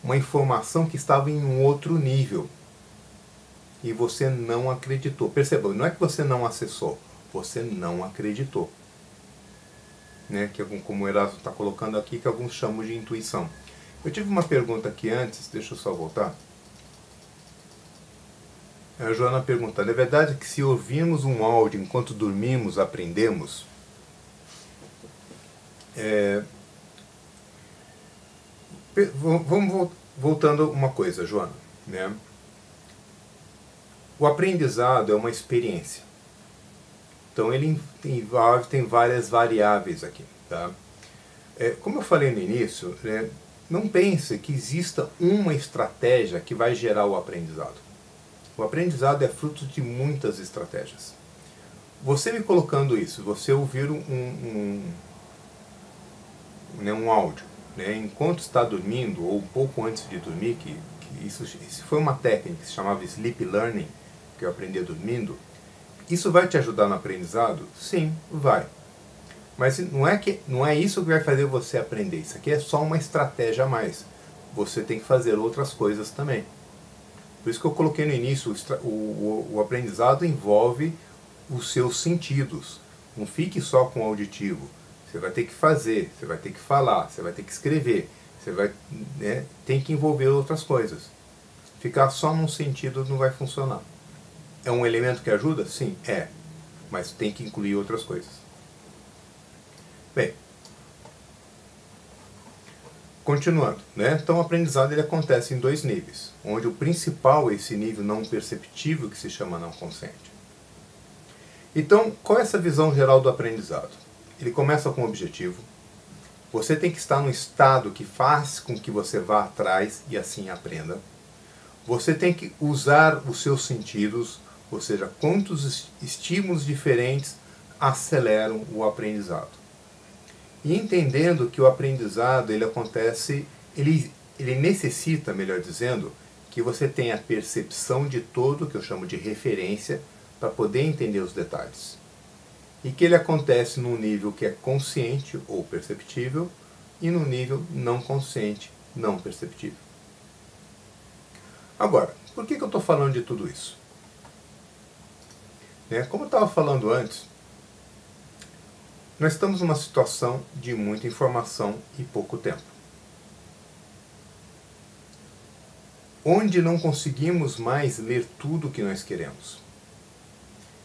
uma informação que estava em um outro nível. E você não acreditou. Perceba, não é que você não acessou, você não acreditou. Né? Que, como o Erasmo está colocando aqui, que alguns chamam de intuição. Eu tive uma pergunta aqui antes, deixa eu só voltar. A Joana perguntando, é verdade que se ouvirmos um áudio enquanto dormimos, aprendemos? Vamos voltando uma coisa, Joana, né? O aprendizado é uma experiência. Então ele tem várias variáveis aqui, tá? Como eu falei no início, né, não pense que exista uma estratégia que vai gerar o aprendizado. O aprendizado é fruto de muitas estratégias. Você me colocando isso, você ouvir um áudio, né, enquanto está dormindo ou um pouco antes de dormir, que isso foi uma técnica que se chamava Sleep Learning, que eu aprendi dormindo. Isso vai te ajudar no aprendizado? Sim, vai. Mas não é isso que vai fazer você aprender. Isso aqui é só uma estratégia a mais. Você tem que fazer outras coisas também. Por isso que eu coloquei no início, o aprendizado envolve os seus sentidos. Não fique só com o auditivo. Você vai ter que fazer, você vai ter que falar, você vai ter que escrever. Você vai, né, tem que envolver outras coisas. Ficar só num sentido não vai funcionar. É um elemento que ajuda? Sim, é. Mas tem que incluir outras coisas. Bem, continuando, né? Então o aprendizado ele acontece em dois níveis, onde o principal é esse nível não perceptível que se chama não consciente. Então, qual é essa visão geral do aprendizado? Ele começa com um objetivo. Você tem que estar num estado que faz com que você vá atrás e assim aprenda. Você tem que usar os seus sentidos, ou seja, quantos estímulos diferentes aceleram o aprendizado. E entendendo que o aprendizado ele acontece, ele necessita, melhor dizendo, que você tenha a percepção de todo, que eu chamo de referência, para poder entender os detalhes. E que ele acontece num nível que é consciente ou perceptível e no nível não consciente, não perceptível. Agora, por que eu estou falando de tudo isso? Como eu estava falando antes, nós estamos numa situação de muita informação e pouco tempo. Onde não conseguimos mais ler tudo o que nós queremos.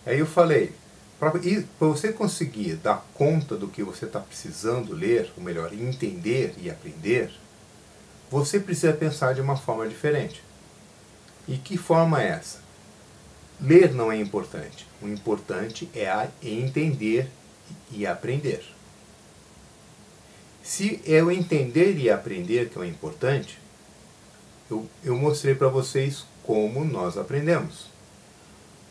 Aí eu falei, para você conseguir dar conta do que você está precisando ler, ou melhor, entender e aprender, você precisa pensar de uma forma diferente. E que forma é essa? Ler não é importante. O importante é entender e aprender. Se é o entender e aprender que é o importante, eu mostrei para vocês como nós aprendemos.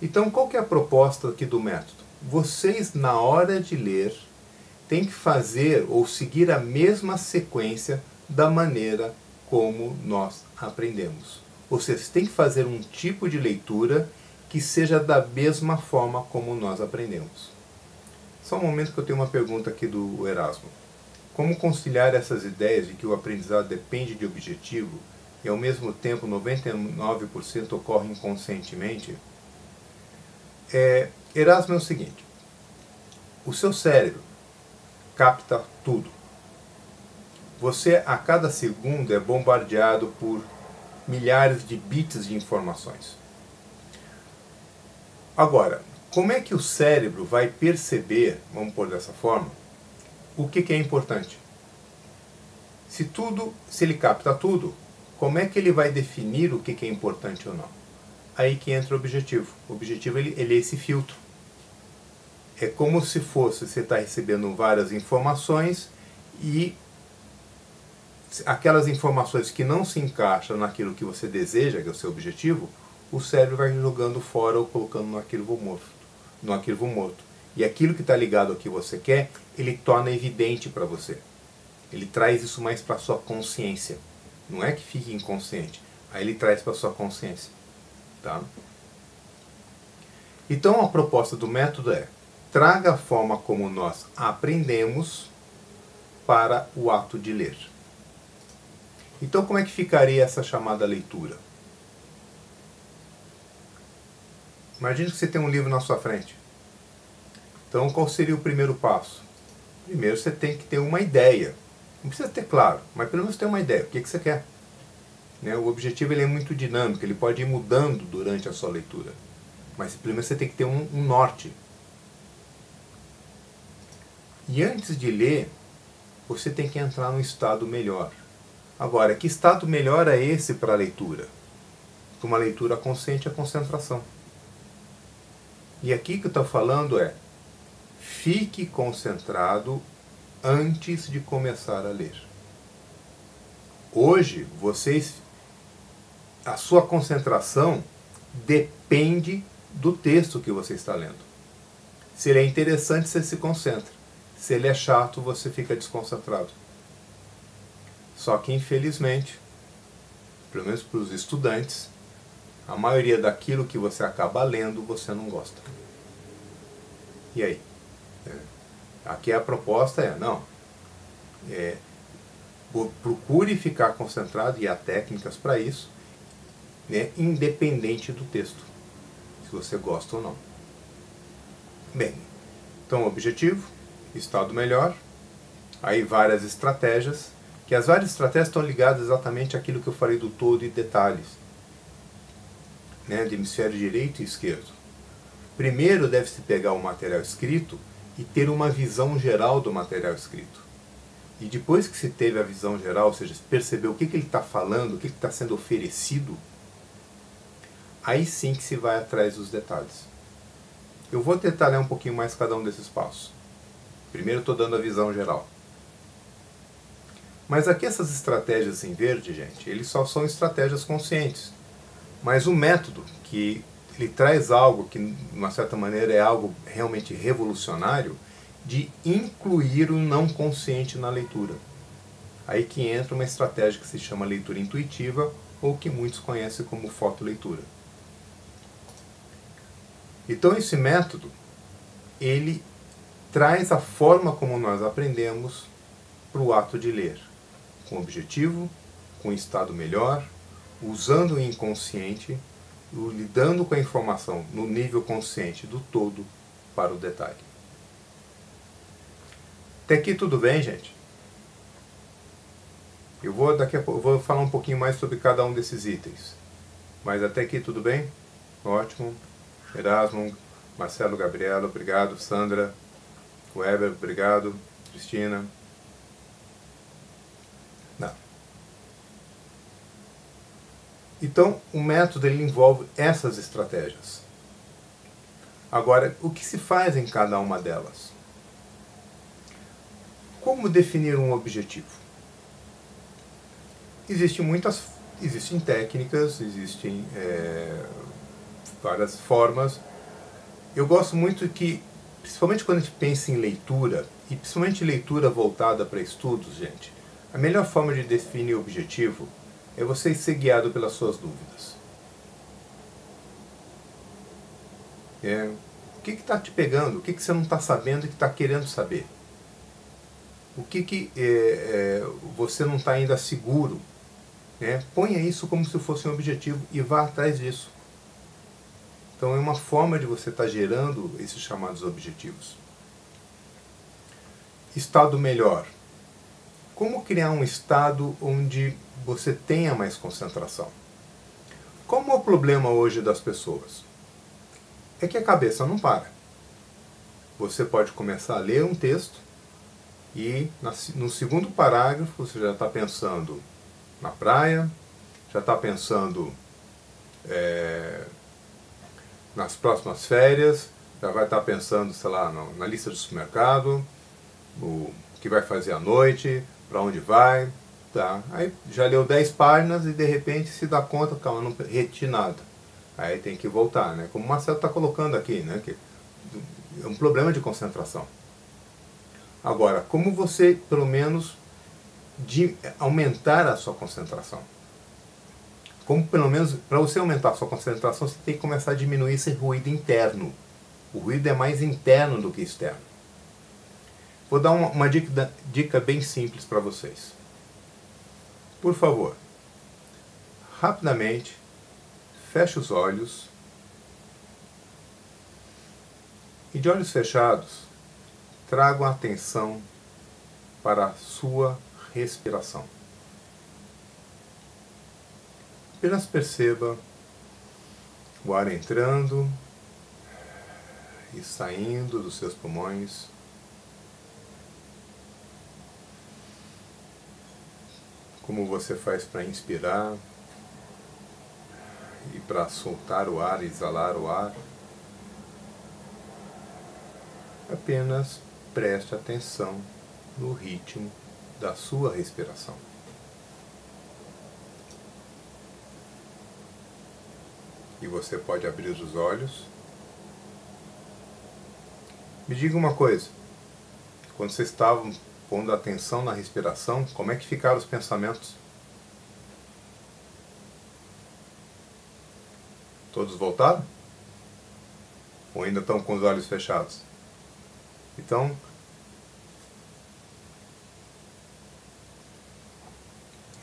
Então, qual que é a proposta aqui do método? Vocês, na hora de ler, têm que fazer ou seguir a mesma sequência da maneira como nós aprendemos. Ou seja, vocês têm que fazer um tipo de leitura que seja da mesma forma como nós aprendemos. Só um momento que eu tenho uma pergunta aqui do Erasmo. Como conciliar essas ideias de que o aprendizado depende de objetivo e ao mesmo tempo 99% ocorre inconscientemente? Erasmo é o seguinte, o seu cérebro capta tudo. Você a cada segundo é bombardeado por milhares de bits de informações. Agora, como é que o cérebro vai perceber, vamos pôr dessa forma, o que é importante? Se ele capta tudo, como é que ele vai definir o que é importante ou não? Aí que entra o objetivo. O objetivo ele é esse filtro. É como se fosse, você está recebendo várias informações e aquelas informações que não se encaixam naquilo que você deseja, que é o seu objetivo, o cérebro vai jogando fora ou colocando no arquivo morto. E aquilo que está ligado ao que você quer, ele torna evidente para você. Ele traz isso mais para a sua consciência. Não é que fique inconsciente. Aí ele traz para a sua consciência. Tá? Então a proposta do método é: traga a forma como nós aprendemos para o ato de ler. Então como é que ficaria essa chamada leitura? Imagine que você tem um livro na sua frente. Então qual seria o primeiro passo? Primeiro você tem que ter uma ideia. Não precisa ter claro, mas pelo menos ter uma ideia. O que você quer? né? O objetivo ele é muito dinâmico, ele pode ir mudando durante a sua leitura. Mas primeiro você tem que ter um norte. E antes de ler, você tem que entrar num estado melhor. Agora, que estado melhor é esse para a leitura? Para uma leitura consciente é a concentração. E aqui que eu estou falando é, fique concentrado antes de começar a ler. Hoje, a sua concentração depende do texto que você está lendo. Se ele é interessante, você se concentra. Se ele é chato, você fica desconcentrado. Só que, infelizmente, pelo menos para os estudantes, a maioria daquilo que você acaba lendo, você não gosta. E aí? Aqui a proposta procure ficar concentrado, e há técnicas para isso, né, independente do texto, se você gosta ou não. Bem, então o objetivo, estado melhor, aí várias estratégias, que as várias estratégias estão ligadas exatamente àquilo que eu falei do todo e detalhes, né, de hemisfério direito e esquerdo. Primeiro deve-se pegar o material escrito e ter uma visão geral do material escrito. E depois que se teve a visão geral, ou seja, perceber o que ele está falando, o que está sendo oferecido, aí sim que se vai atrás dos detalhes. Eu vou detalhar um pouquinho mais cada um desses passos. Primeiro estou dando a visão geral. Mas aqui essas estratégias em verde, gente, eles só são estratégias conscientes. Mas o método, que ele traz algo que, de uma certa maneira, é algo realmente revolucionário, de incluir o não consciente na leitura. Aí que entra uma estratégia que se chama leitura intuitiva, ou que muitos conhecem como fotoleitura. Então esse método, ele traz a forma como nós aprendemos para o ato de ler, com objetivo, com estado melhor, usando o inconsciente, lidando com a informação no nível consciente do todo para o detalhe. Até aqui tudo bem, gente? Daqui a pouco eu vou falar um pouquinho mais sobre cada um desses itens. Mas até aqui tudo bem? Ótimo. Erasmo, Marcelo, Gabriela, obrigado. Sandra, Weber, obrigado. Cristina. Não. Então, o método ele envolve essas estratégias. Agora, o que se faz em cada uma delas? Como definir um objetivo? Existem técnicas, existem várias formas. Eu gosto muito que, principalmente quando a gente pensa em leitura, e principalmente leitura voltada para estudos, gente, a melhor forma de definir o objetivo é você ser guiado pelas suas dúvidas. O que está te pegando? O que você não está sabendo e que está querendo saber? O que você não está ainda seguro? Ponha isso como se fosse um objetivo e vá atrás disso. Então é uma forma de você estar gerando esses chamados objetivos. Estado melhor. Como criar um estado onde você tenha mais concentração? Como é o problema hoje das pessoas? É que a cabeça não para. Você pode começar a ler um texto e no segundo parágrafo você já está pensando na praia, já está pensando nas próximas férias, já vai estar pensando, sei lá, na lista do supermercado, o que vai fazer à noite, para onde vai, tá? Aí já leu 10 páginas e de repente se dá conta, calma, não reti nada. Aí tem que voltar, né? Como o Marcelo está colocando aqui, né? Que é um problema de concentração. Agora, como você, pelo menos, aumentar a sua concentração? Como, pelo menos, para você aumentar a sua concentração, você tem que começar a diminuir esse ruído interno. O ruído é mais interno do que externo. Vou dar uma dica bem simples para vocês. Por favor, rapidamente, feche os olhos e, de olhos fechados, tragam a atenção para a sua respiração. Apenas perceba o ar entrando e saindo dos seus pulmões. Como você faz para inspirar e para soltar o ar, exalar o ar. Apenas preste atenção no ritmo da sua respiração. E você pode abrir os olhos. Me diga uma coisa, quando vocês estavam pondo atenção na respiração, como é que ficaram os pensamentos? Todos voltaram? Ou ainda estão com os olhos fechados? Então,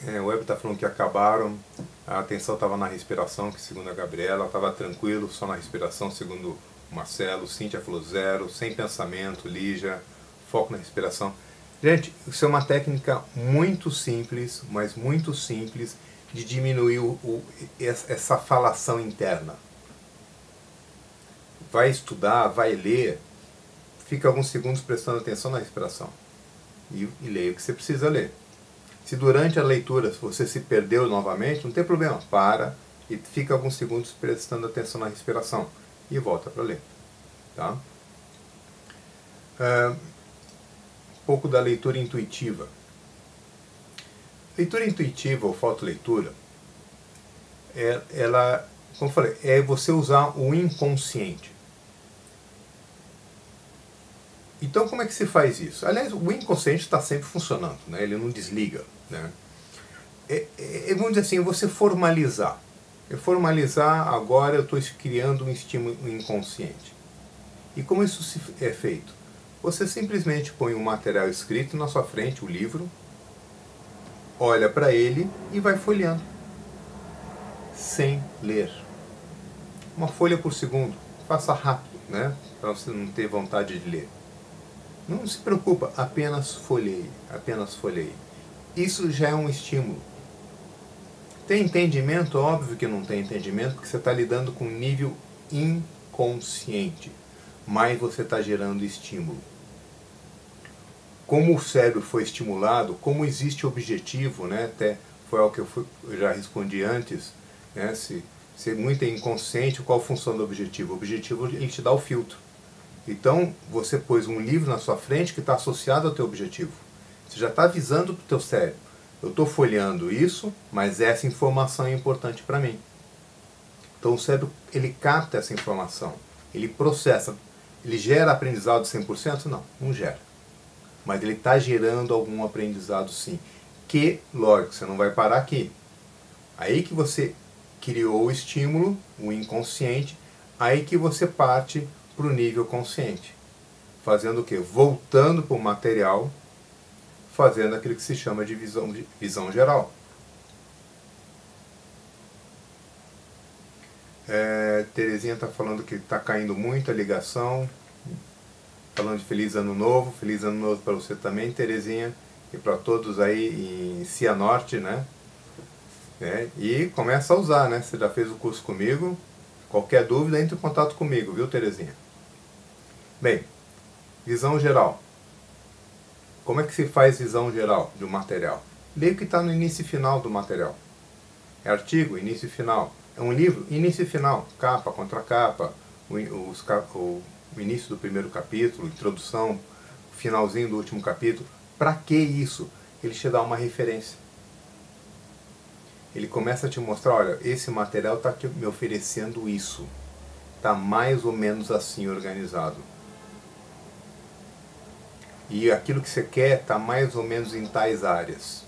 o Web está falando que acabaram, a atenção estava na respiração, que segundo a Gabriela, estava tranquilo, só na respiração, segundo o Marcelo. Cíntia falou 0, sem pensamento. Lígia, foco na respiração. Gente, isso é uma técnica muito simples, mas muito simples, de diminuir essa falação interna. Vai estudar, vai ler, fica alguns segundos prestando atenção na respiração e leia o que você precisa ler. Se durante a leitura você se perdeu novamente, não tem problema, para e fica alguns segundos prestando atenção na respiração e volta para ler. Tá? Um pouco da leitura intuitiva. Leitura intuitiva ou fotoleitura, ela, como eu falei, é você usar o inconsciente. Então, como é que se faz isso? Aliás, o inconsciente está sempre funcionando, né? Ele não desliga. Né? Vamos dizer assim, você formalizar. Formalizar, agora eu estou criando um estímulo inconsciente. E como isso é feito? Você simplesmente põe um material escrito na sua frente, o livro, olha para ele e vai folheando, sem ler. Uma folha por segundo. Faça rápido, né? Para você não ter vontade de ler. Não se preocupa, apenas folheie, apenas folheie. Isso já é um estímulo. Tem entendimento? Óbvio que não tem entendimento, porque você está lidando com um nível inconsciente. Mas você está gerando estímulo. Como o cérebro foi estimulado, como existe objetivo, né? Até foi algo que eu já respondi antes, né? Se muito é inconsciente, qual a função do objetivo? O objetivo, ele te dá o filtro. Então, você pôs um livro na sua frente que está associado ao teu objetivo. Você já está avisando para o teu cérebro. Eu estou folheando isso, mas essa informação é importante para mim. Então, o cérebro, ele capta essa informação. Ele processa. Ele gera aprendizado 100%? Não gera. Mas ele está gerando algum aprendizado sim. Que, lógico, você não vai parar aqui. Aí que você criou o estímulo, o inconsciente, aí que você parte para o nível consciente. Fazendo o quê? Voltando para o material, fazendo aquilo que se chama de visão geral. Terezinha está falando que está caindo muito a ligação, falando de Feliz Ano Novo para você também, Terezinha, e para todos aí em Cianorte, né? E começa a usar, né? Você já fez o curso comigo, qualquer dúvida entre em contato comigo, viu, Terezinha? Bem, visão geral. Como é que se faz visão geral de um material? Leia o que está no início e final do material. É artigo, início e final. É um livro, início e final. Capa, contracapa, o início do primeiro capítulo, introdução, finalzinho do último capítulo. Para que isso? Ele te dá uma referência. Ele começa a te mostrar, olha, esse material está me oferecendo isso. Está mais ou menos assim organizado. E aquilo que você quer está mais ou menos em tais áreas.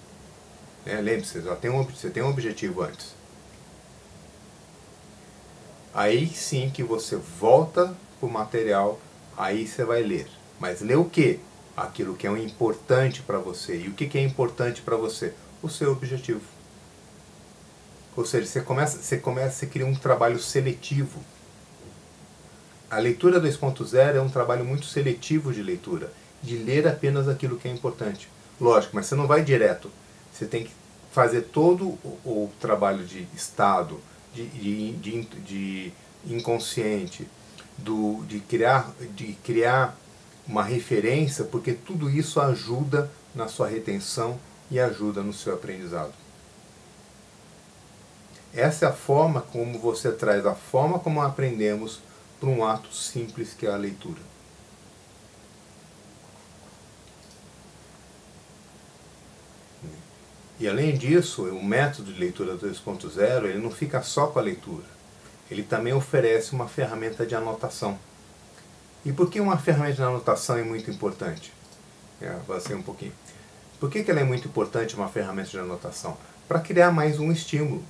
Lembre-se, você tem um objetivo antes. Aí sim que você volta para o material, aí você vai ler. Mas ler o quê? Aquilo que é importante para você. E o que é importante para você? O seu objetivo. Ou seja, você cria um trabalho seletivo. A leitura 2.0 é um trabalho muito seletivo de leitura. De ler apenas aquilo que é importante. Lógico, mas você não vai direto. Você tem que fazer todo o trabalho de estado, de inconsciente, de criar uma referência, porque tudo isso ajuda na sua retenção e ajuda no seu aprendizado. Essa é a forma como você traz a forma como aprendemos para um ato simples que é a leitura. E além disso, o método de leitura 2.0, ele não fica só com a leitura. Ele também oferece uma ferramenta de anotação. E por que uma ferramenta de anotação é muito importante? Avancei um pouquinho. Por que ela é muito importante, uma ferramenta de anotação? Para criar mais um estímulo.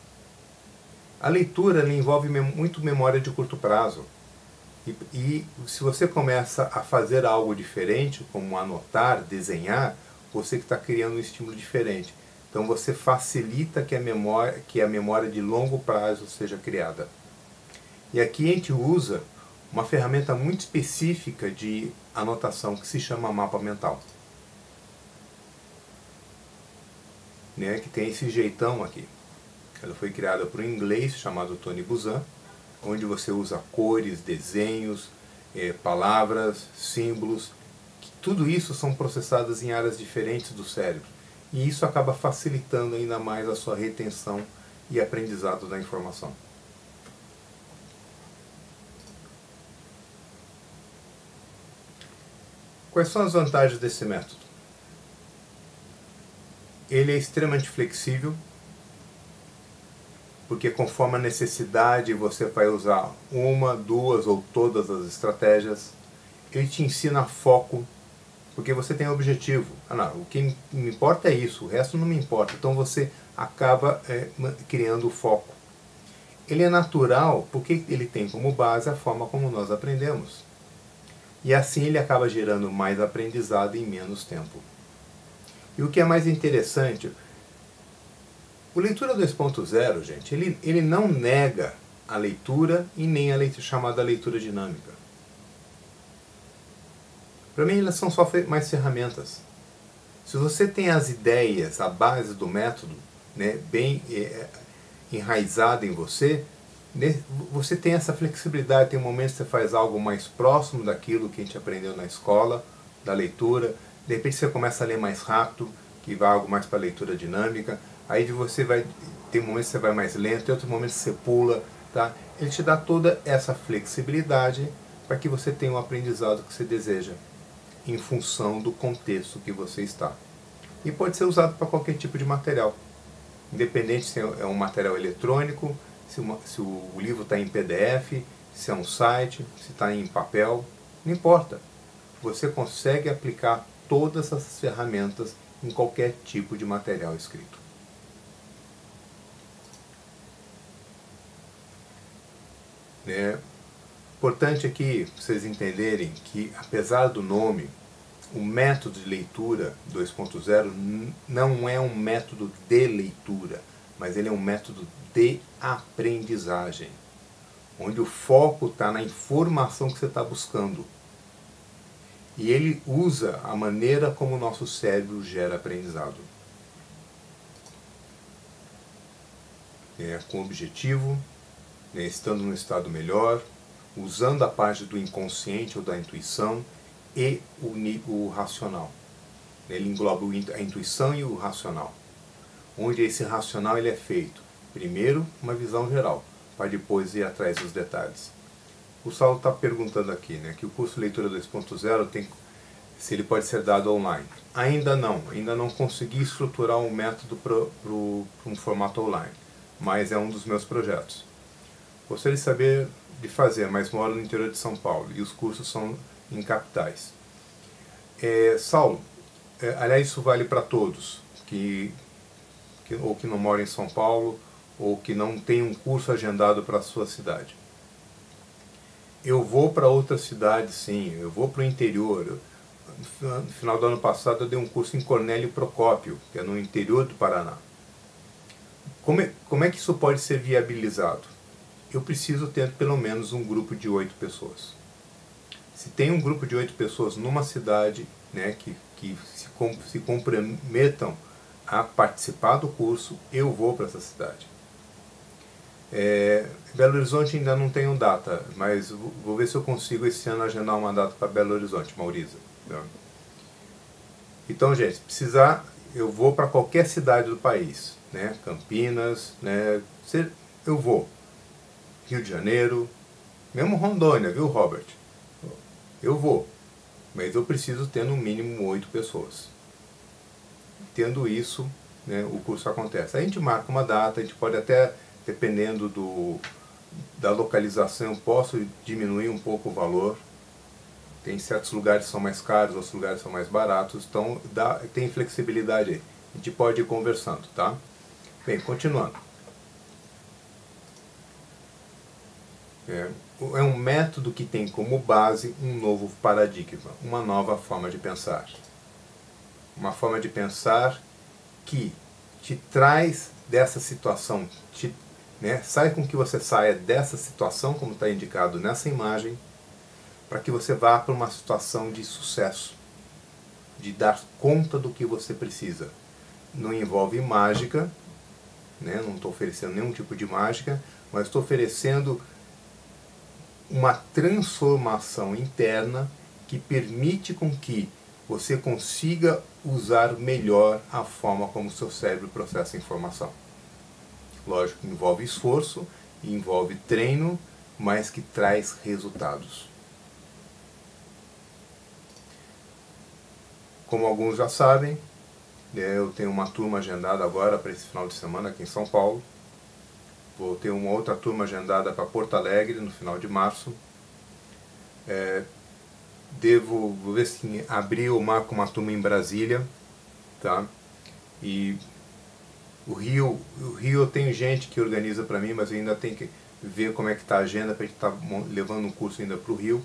A leitura ela envolve muito memória de curto prazo. E se você começa a fazer algo diferente, como anotar, desenhar, você que está criando um estímulo diferente. Então você facilita que a memória de longo prazo seja criada. E aqui a gente usa uma ferramenta muito específica de anotação que se chama mapa mental. Que tem esse jeitão aqui. Ela foi criada por um inglês chamado Tony Buzan, onde você usa cores, desenhos, palavras, símbolos. Tudo isso são processadas em áreas diferentes do cérebro. E isso acaba facilitando ainda mais a sua retenção e aprendizado da informação. Quais são as vantagens desse método? Ele é extremamente flexível, porque conforme a necessidade você vai usar uma, duas ou todas as estratégias. Ele te ensina foco, porque você tem objetivo. O que me importa é isso, o resto não me importa. Então você acaba criando o foco. Ele é natural porque ele tem como base a forma como nós aprendemos. E assim ele acaba gerando mais aprendizado em menos tempo. E o que é mais interessante, o Leitura 2.0, gente, ele não nega a leitura e nem a chamada leitura dinâmica. Para mim, elas são só mais ferramentas. Se você tem as ideias, a base do método, bem enraizada em você, você tem essa flexibilidade. Tem momentos que você faz algo mais próximo daquilo que a gente aprendeu na escola, da leitura. De repente você começa a ler mais rápido, que vai algo mais para a leitura dinâmica. Aí tem momentos que você vai mais lento, tem outros momentos que você pula. Tá? Ele te dá toda essa flexibilidade para que você tenha o aprendizado que você deseja, em função do contexto que você está. E pode ser usado para qualquer tipo de material, independente se é um material eletrônico, se o livro está em PDF, se é um site, se está em papel, não importa. Você consegue aplicar todas essas ferramentas em qualquer tipo de material escrito. Importante aqui vocês entenderem que, apesar do nome, o método de leitura 2.0 não é um método de leitura, mas ele é um método de aprendizagem, onde o foco está na informação que você está buscando. E ele usa a maneira como o nosso cérebro gera aprendizado. Com objetivo, estando num estado melhor, usando a parte do inconsciente ou da intuição e o racional. Ele engloba a intuição e o racional. Onde esse racional ele é feito, primeiro, uma visão geral, para depois ir atrás dos detalhes. O Saulo está perguntando aqui, que o curso Leitura 2.0 se ele pode ser dado online. Ainda não consegui estruturar um método para um formato online, mas é um dos meus projetos. Gostaria de saber de fazer, mas moro no interior de São Paulo e os cursos são em capitais. Saulo, aliás, isso vale para todos, ou que não moram em São Paulo, ou que não tem um curso agendado para a sua cidade. Eu vou para outra cidade, sim, eu vou para o interior. No final do ano passado eu dei um curso em Cornélio Procópio, que é no interior do Paraná. Como é que isso pode ser viabilizado? Eu preciso ter pelo menos um grupo de 8 pessoas. Se tem um grupo de 8 pessoas numa cidade, que se comprometam a participar do curso, eu vou para essa cidade. Belo Horizonte ainda não tenho data, mas vou ver se eu consigo esse ano agendar uma data para Belo Horizonte, Maurisa. Então, gente, se precisar, eu vou para qualquer cidade do país, né? Campinas, né? Eu vou. Rio de Janeiro, mesmo Rondônia, viu, Robert? Eu vou, mas eu preciso ter no mínimo 8 pessoas. Tendo isso, né, o curso acontece. A gente marca uma data, a gente pode até, dependendo da localização, eu posso diminuir um pouco o valor. Tem certos lugares que são mais caros, outros lugares são mais baratos, então tem flexibilidade aí. A gente pode ir conversando, tá? Bem, continuando. É um método que tem como base um novo paradigma, uma nova forma de pensar. Uma forma de pensar que te traz dessa situação, sai com que você saia dessa situação, como está indicado nessa imagem, para que você vá para uma situação de sucesso, de dar conta do que você precisa. Não envolve mágica, né? Não estou oferecendo nenhum tipo de mágica, mas estou oferecendo uma transformação interna que permite com que você consiga usar melhor a forma como o seu cérebro processa a informação. Lógico, envolve esforço, envolve treino, mas que traz resultados. Como alguns já sabem, eu tenho uma turma agendada agora para esse final de semana aqui em São Paulo. Vou ter uma outra turma agendada para Porto Alegre no final de março. Vou ver se em abril eu marco uma turma em Brasília, tá? E o Rio eu tenho gente que organiza para mim, mas eu ainda tenho que ver como é que está a agenda para a gente estar levando um curso ainda para o Rio.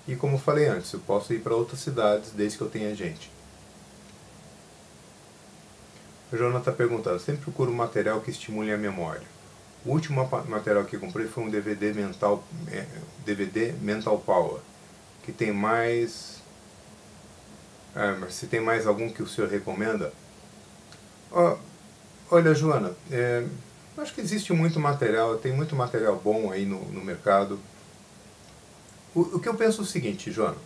E como eu falei antes, eu posso ir para outras cidades desde que eu tenha gente. O Jonathan está perguntando, sempre procuro um material que estimule a memória. O último material que eu comprei foi um DVD Mental Power, que tem mais... mas se tem mais algum que o senhor recomenda? Olha, Joana, acho que existe muito material, tem muito material bom aí no mercado. O que eu penso é o seguinte, Joana,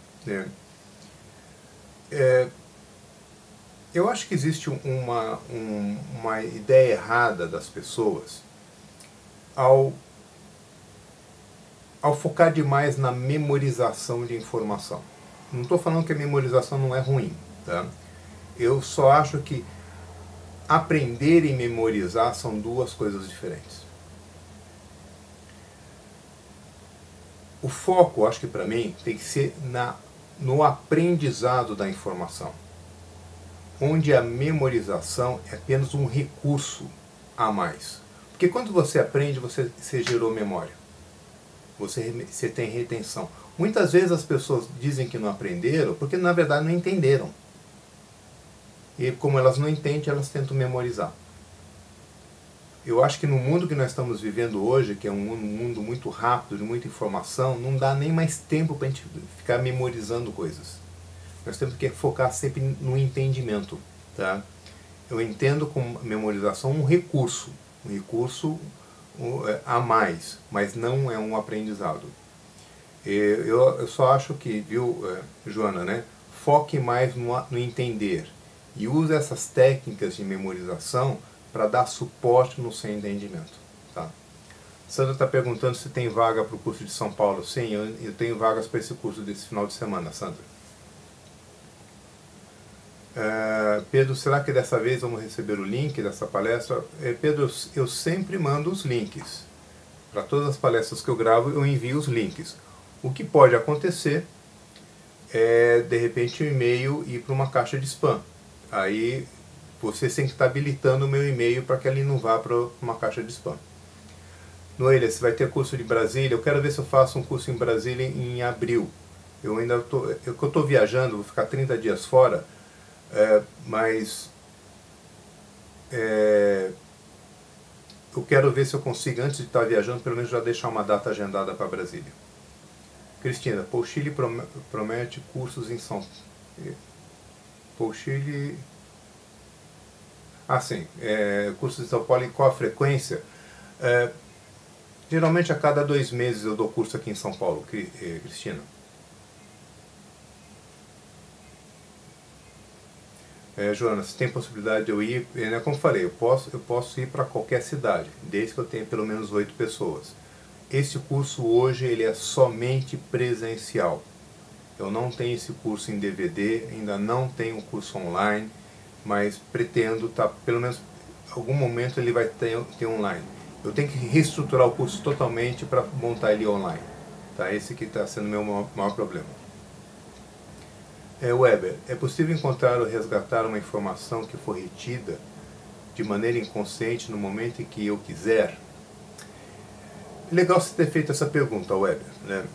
eu acho que existe uma ideia errada das pessoas ao focar demais na memorização de informação. Não estou falando que a memorização não é ruim, tá? Eu só acho que aprender e memorizar são duas coisas diferentes. O foco, acho que para mim, tem que ser no aprendizado da informação, onde a memorização é apenas um recurso a mais. Porque quando você aprende, você gerou memória. Você tem retenção. Muitas vezes as pessoas dizem que não aprenderam porque na verdade não entenderam. E como elas não entendem, elas tentam memorizar. Eu acho que no mundo que nós estamos vivendo hoje, que é um mundo muito rápido, de muita informação, não dá nem mais tempo para a gente ficar memorizando coisas. Nós temos que focar sempre no entendimento. Tá? Eu entendo como memorização um recurso a mais, mas não é um aprendizado. Eu só acho que, viu, Joana, né? Foque mais no entender e use essas técnicas de memorização para dar suporte no seu entendimento. Tá? Sandra está perguntando se tem vaga para o curso de São Paulo. Sim, eu tenho vagas para esse curso desse final de semana, Sandra. Pedro, será que dessa vez vamos receber o link dessa palestra? Pedro, eu sempre mando os links. Para todas as palestras que eu gravo, eu envio os links. O que pode acontecer é, de repente, o e-mail ir para uma caixa de spam. Aí você tem que estar habilitando o meu e-mail para que ele não vá para uma caixa de spam. Noelia, você vai ter curso de Brasília? Eu quero ver se eu faço um curso em Brasília em abril. Eu ainda estou viajando, vou ficar 30 dias fora, mas eu quero ver se eu consigo, antes de estar viajando, pelo menos já deixar uma data agendada para Brasília. Cristina, Paul Chile promete cursos em São Paulo. Paul Chile... Ah, sim. Curso de São Paulo, e qual a frequência? É, geralmente a cada 2 meses eu dou curso aqui em São Paulo, Cristina. Joana, se tem possibilidade de eu ir, como eu falei, eu posso ir para qualquer cidade, desde que eu tenha pelo menos 8 pessoas. Esse curso hoje ele é somente presencial. Eu não tenho esse curso em DVD, ainda não tenho o curso online, mas pretendo, pelo menos em algum momento ele vai ter online. Eu tenho que reestruturar o curso totalmente para montar ele online. Tá? Esse que está sendo o meu maior problema. Weber, é possível encontrar ou resgatar uma informação que foi retida de maneira inconsciente no momento em que eu quiser? Legal você ter feito essa pergunta, Weber. Né?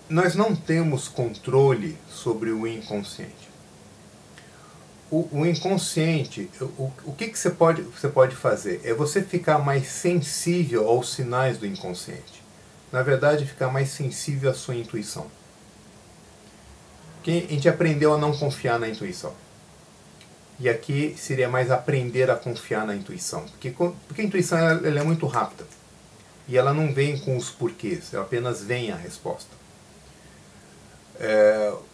Nós não temos controle sobre o inconsciente. O inconsciente, o que você pode fazer? É você ficar mais sensível aos sinais do inconsciente. Na verdade, ficar mais sensível à sua intuição. Porque a gente aprendeu a não confiar na intuição. E aqui seria mais aprender a confiar na intuição. Porque a intuição ela é muito rápida. E ela não vem com os porquês, ela apenas vem a resposta.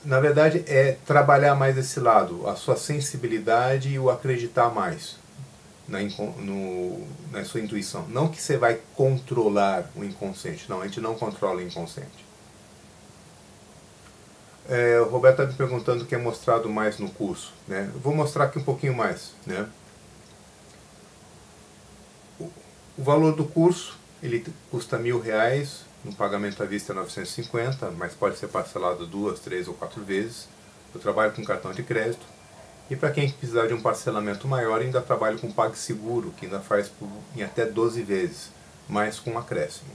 Na verdade, é trabalhar mais esse lado, a sua sensibilidade e o acreditar mais na sua intuição. Não que você vai controlar o inconsciente, não, a gente não controla o inconsciente. O Roberto está me perguntando o que é mostrado mais no curso. Né? Eu vou mostrar aqui um pouquinho mais. Né? O valor do curso, ele custa R$1.000, no pagamento à vista é 950, mas pode ser parcelado 2, 3 ou 4 vezes. Eu trabalho com cartão de crédito. E para quem precisar de um parcelamento maior, ainda trabalho com PagSeguro, que ainda faz em até 12 vezes, mas com acréscimo.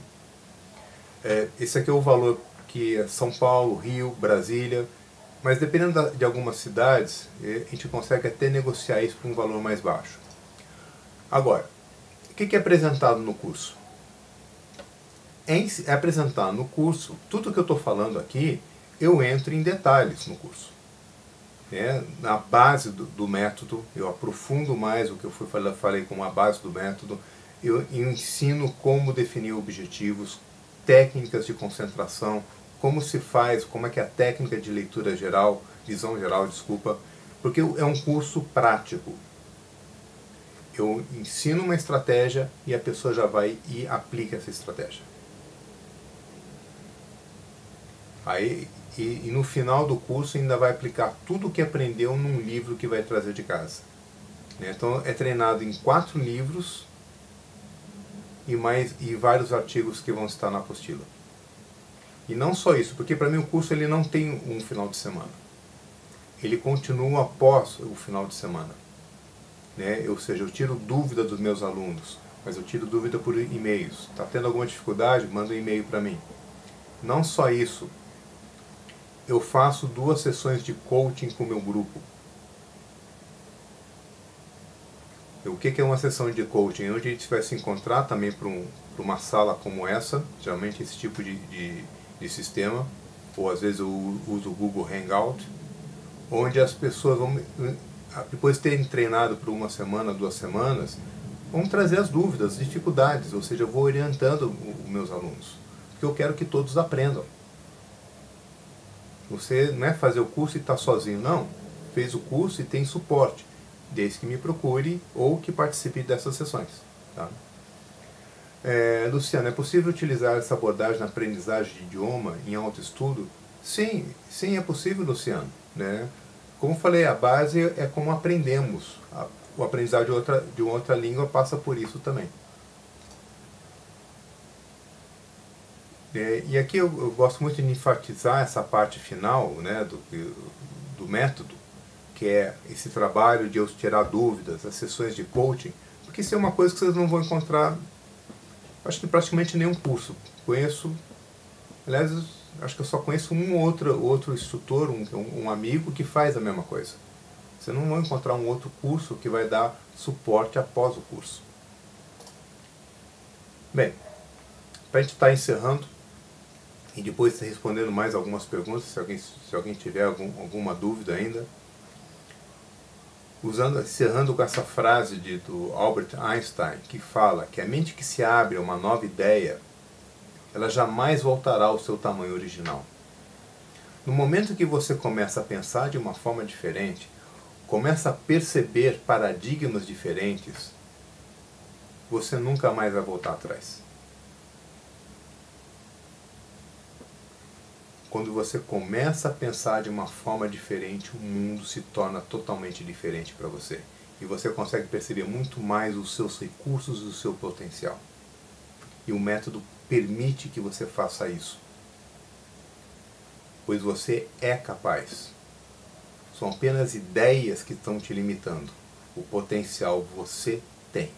Esse aqui é o valor que é São Paulo, Rio, Brasília, mas dependendo de algumas cidades, a gente consegue até negociar isso por um valor mais baixo. Agora, o que é apresentado no curso? É apresentado no curso, tudo que eu estou falando aqui, eu entro em detalhes no curso. Na base do método, eu aprofundo mais o que eu falei como a base do método, eu ensino como definir objetivos, técnicas de concentração, como se faz, como é que é a técnica de leitura geral, visão geral, desculpa, porque é um curso prático. Eu ensino uma estratégia e a pessoa já vai e aplica essa estratégia. Aí, e no final do curso ainda vai aplicar tudo o que aprendeu num livro que vai trazer de casa. Então é treinado em 4 livros e vários artigos que vão estar na apostila. E não só isso, porque para mim o curso ele não tem um final de semana. Ele continua após o final de semana. Ou seja, eu tiro dúvida dos meus alunos, mas eu tiro dúvida por e-mails. Está tendo alguma dificuldade? Manda um e-mail para mim. Não só isso, eu faço 2 sessões de coaching com o meu grupo. O que é uma sessão de coaching? Onde a gente vai se encontrar também para uma sala como essa, geralmente esse tipo de sistema, ou às vezes eu uso o Google Hangout, onde as pessoas vão, depois de terem treinado por 1 semana, 2 semanas, vão trazer as dúvidas, as dificuldades, ou seja, eu vou orientando os meus alunos, porque eu quero que todos aprendam. Você não é fazer o curso e está sozinho, não. Fez o curso e tem suporte, desde que me procure ou que participe dessas sessões. Tá? Luciano, é possível utilizar essa abordagem na aprendizagem de idioma em autoestudo? Sim, sim, é possível, Luciano. Né? Como falei, a base é como aprendemos. O aprendizado de outra língua passa por isso também. E aqui eu gosto muito de enfatizar essa parte final, né, do método, que é esse trabalho de eu tirar dúvidas, as sessões de coaching, porque isso é uma coisa que vocês não vão encontrar, acho que praticamente nenhum curso. Aliás, acho que eu só conheço outro instrutor, um amigo que faz a mesma coisa. Você não vai encontrar um outro curso que vai dar suporte após o curso. Bem, para a gente estar encerrando, e depois respondendo mais algumas perguntas, se alguém tiver alguma dúvida ainda. encerrando com essa frase do Albert Einstein, que fala que a mente que se abre a uma nova ideia, ela jamais voltará ao seu tamanho original. No momento que você começa a pensar de uma forma diferente, começa a perceber paradigmas diferentes, você nunca mais vai voltar atrás. Quando você começa a pensar de uma forma diferente, o mundo se torna totalmente diferente para você. E você consegue perceber muito mais os seus recursos e o seu potencial. E o método permite que você faça isso. Pois você é capaz. São apenas ideias que estão te limitando. O potencial você tem.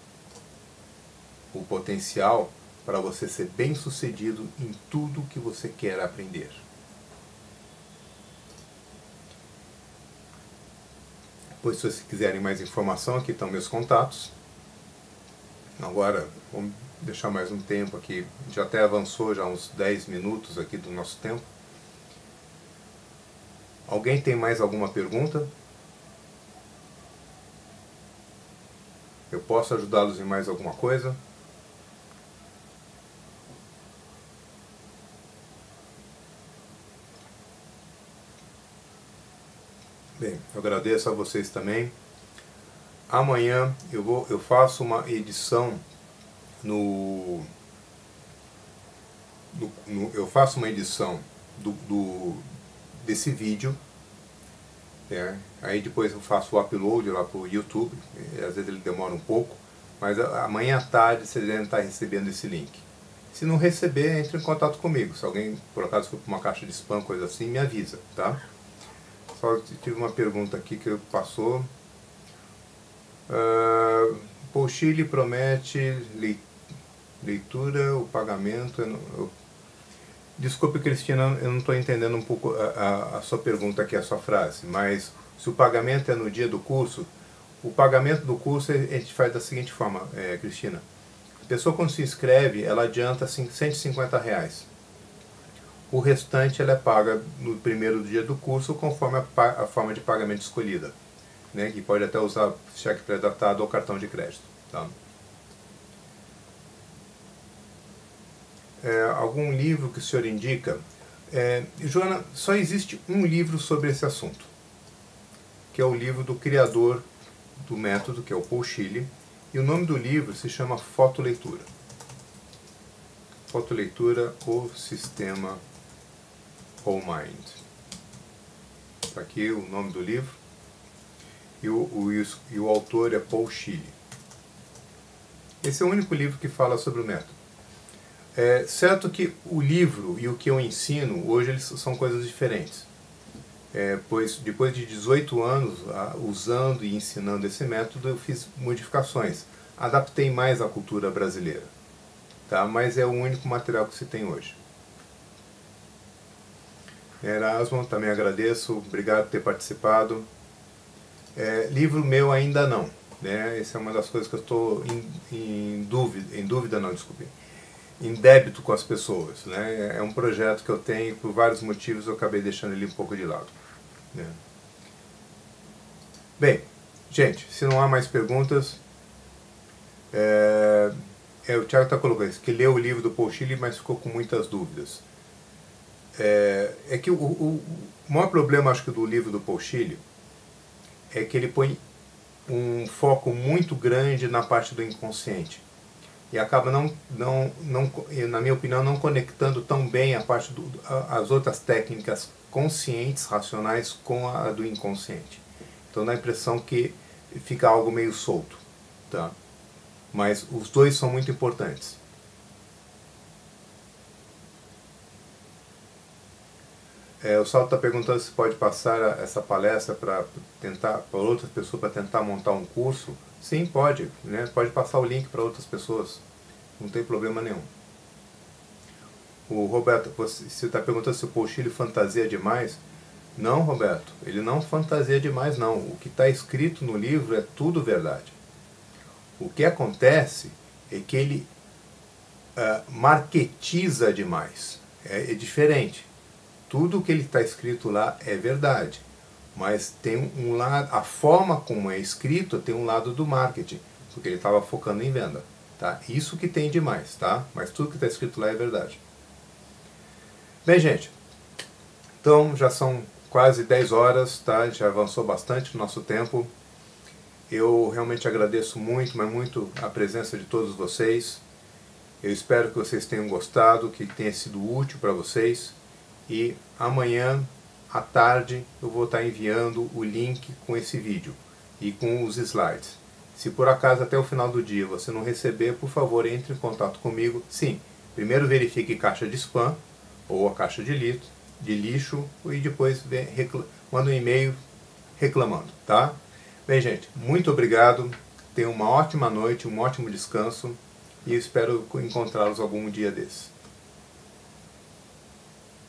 O potencial para você ser bem-sucedido em tudo que você quer aprender. Pois se vocês quiserem mais informação, aqui estão meus contatos. Agora, vamos deixar mais um tempo aqui. Já até avançou já uns 10 minutos aqui do nosso tempo. Alguém tem mais alguma pergunta? Eu posso ajudá-los em mais alguma coisa? Bem, eu agradeço a vocês também. Amanhã eu faço uma edição eu faço uma edição desse vídeo. Aí depois eu faço o upload lá para o YouTube. Às vezes ele demora um pouco, mas amanhã à tarde vocês devem estar recebendo esse link. Se não receber, entre em contato comigo. Se alguém por acaso for para uma caixa de spam, coisa assim, me avisa, tá? Só tive uma pergunta aqui que passou. Paul Chile promete leitura, o pagamento. Desculpe, Cristina, eu não estou entendendo um pouco a sua pergunta aqui, a sua frase, mas se o pagamento é no dia do curso, o pagamento do curso a gente faz da seguinte forma, Cristina. A pessoa quando se inscreve, ela adianta R$150. O restante ela é paga no primeiro dia do curso, conforme a forma de pagamento escolhida, né? Que pode até usar cheque pré-datado ou cartão de crédito. Tá? Algum livro que o senhor indica? Joana, só existe um livro sobre esse assunto, que é o livro do criador do método, que é o Paul Chile, e o nome do livro se chama Fotoleitura. Fotoleitura, o Sistema Whole Mind. Está aqui o nome do livro. E o autor é Paul Chile. Esse é o único livro que fala sobre o método. É certo que o livro e o que eu ensino, hoje eles são coisas diferentes. Pois depois de 18 anos usando e ensinando esse método, eu fiz modificações. Adaptei mais à cultura brasileira. Tá? Mas é o único material que se tem hoje. Erasmo, também agradeço, obrigado por ter participado. Livro meu ainda não, né? Essa é uma das coisas que eu estou em débito com as pessoas, né? É um projeto que eu tenho, por vários motivos eu acabei deixando ele um pouco de lado, né? Bem, gente, se não há mais perguntas, o Thiago está colocando isso, que leu o livro do Paul Chile, mas ficou com muitas dúvidas. Que o maior problema, acho que, do livro do Paul Chile é que ele põe um foco muito grande na parte do inconsciente e acaba na minha opinião, não conectando tão bem a parte as outras técnicas conscientes, racionais, com a do inconsciente. Então dá a impressão que fica algo meio solto, tá? Mas os dois são muito importantes. O Saulo está perguntando se pode passar essa palestra para outras pessoas, para tentar montar um curso. Sim, pode, né? Pode passar o link para outras pessoas, não tem problema nenhum. O Roberto, você está perguntando se o Paul Chile fantasia demais. Não, Roberto, ele não fantasia demais não. O que está escrito no livro é tudo verdade. O que acontece é que ele marketiza demais, é diferente. Tudo que ele está escrito lá é verdade, mas tem um lado, a forma como é escrito tem um lado do marketing, porque ele estava focando em venda, tá? Isso que tem demais, tá? Mas tudo que está escrito lá é verdade. Bem, gente, então já são quase 10 horas, tá? Já avançou bastante o nosso tempo. Eu realmente agradeço muito, mas muito a presença de todos vocês. Eu espero que vocês tenham gostado, que tenha sido útil para vocês. E amanhã à tarde eu vou estar enviando o link com esse vídeo e com os slides. Se por acaso até o final do dia você não receber, por favor, entre em contato comigo. Sim, primeiro verifique caixa de spam ou a caixa de lixo e depois manda um e-mail reclamando, tá? Bem, gente, muito obrigado. Tenham uma ótima noite, um ótimo descanso e espero encontrá-los algum dia desses.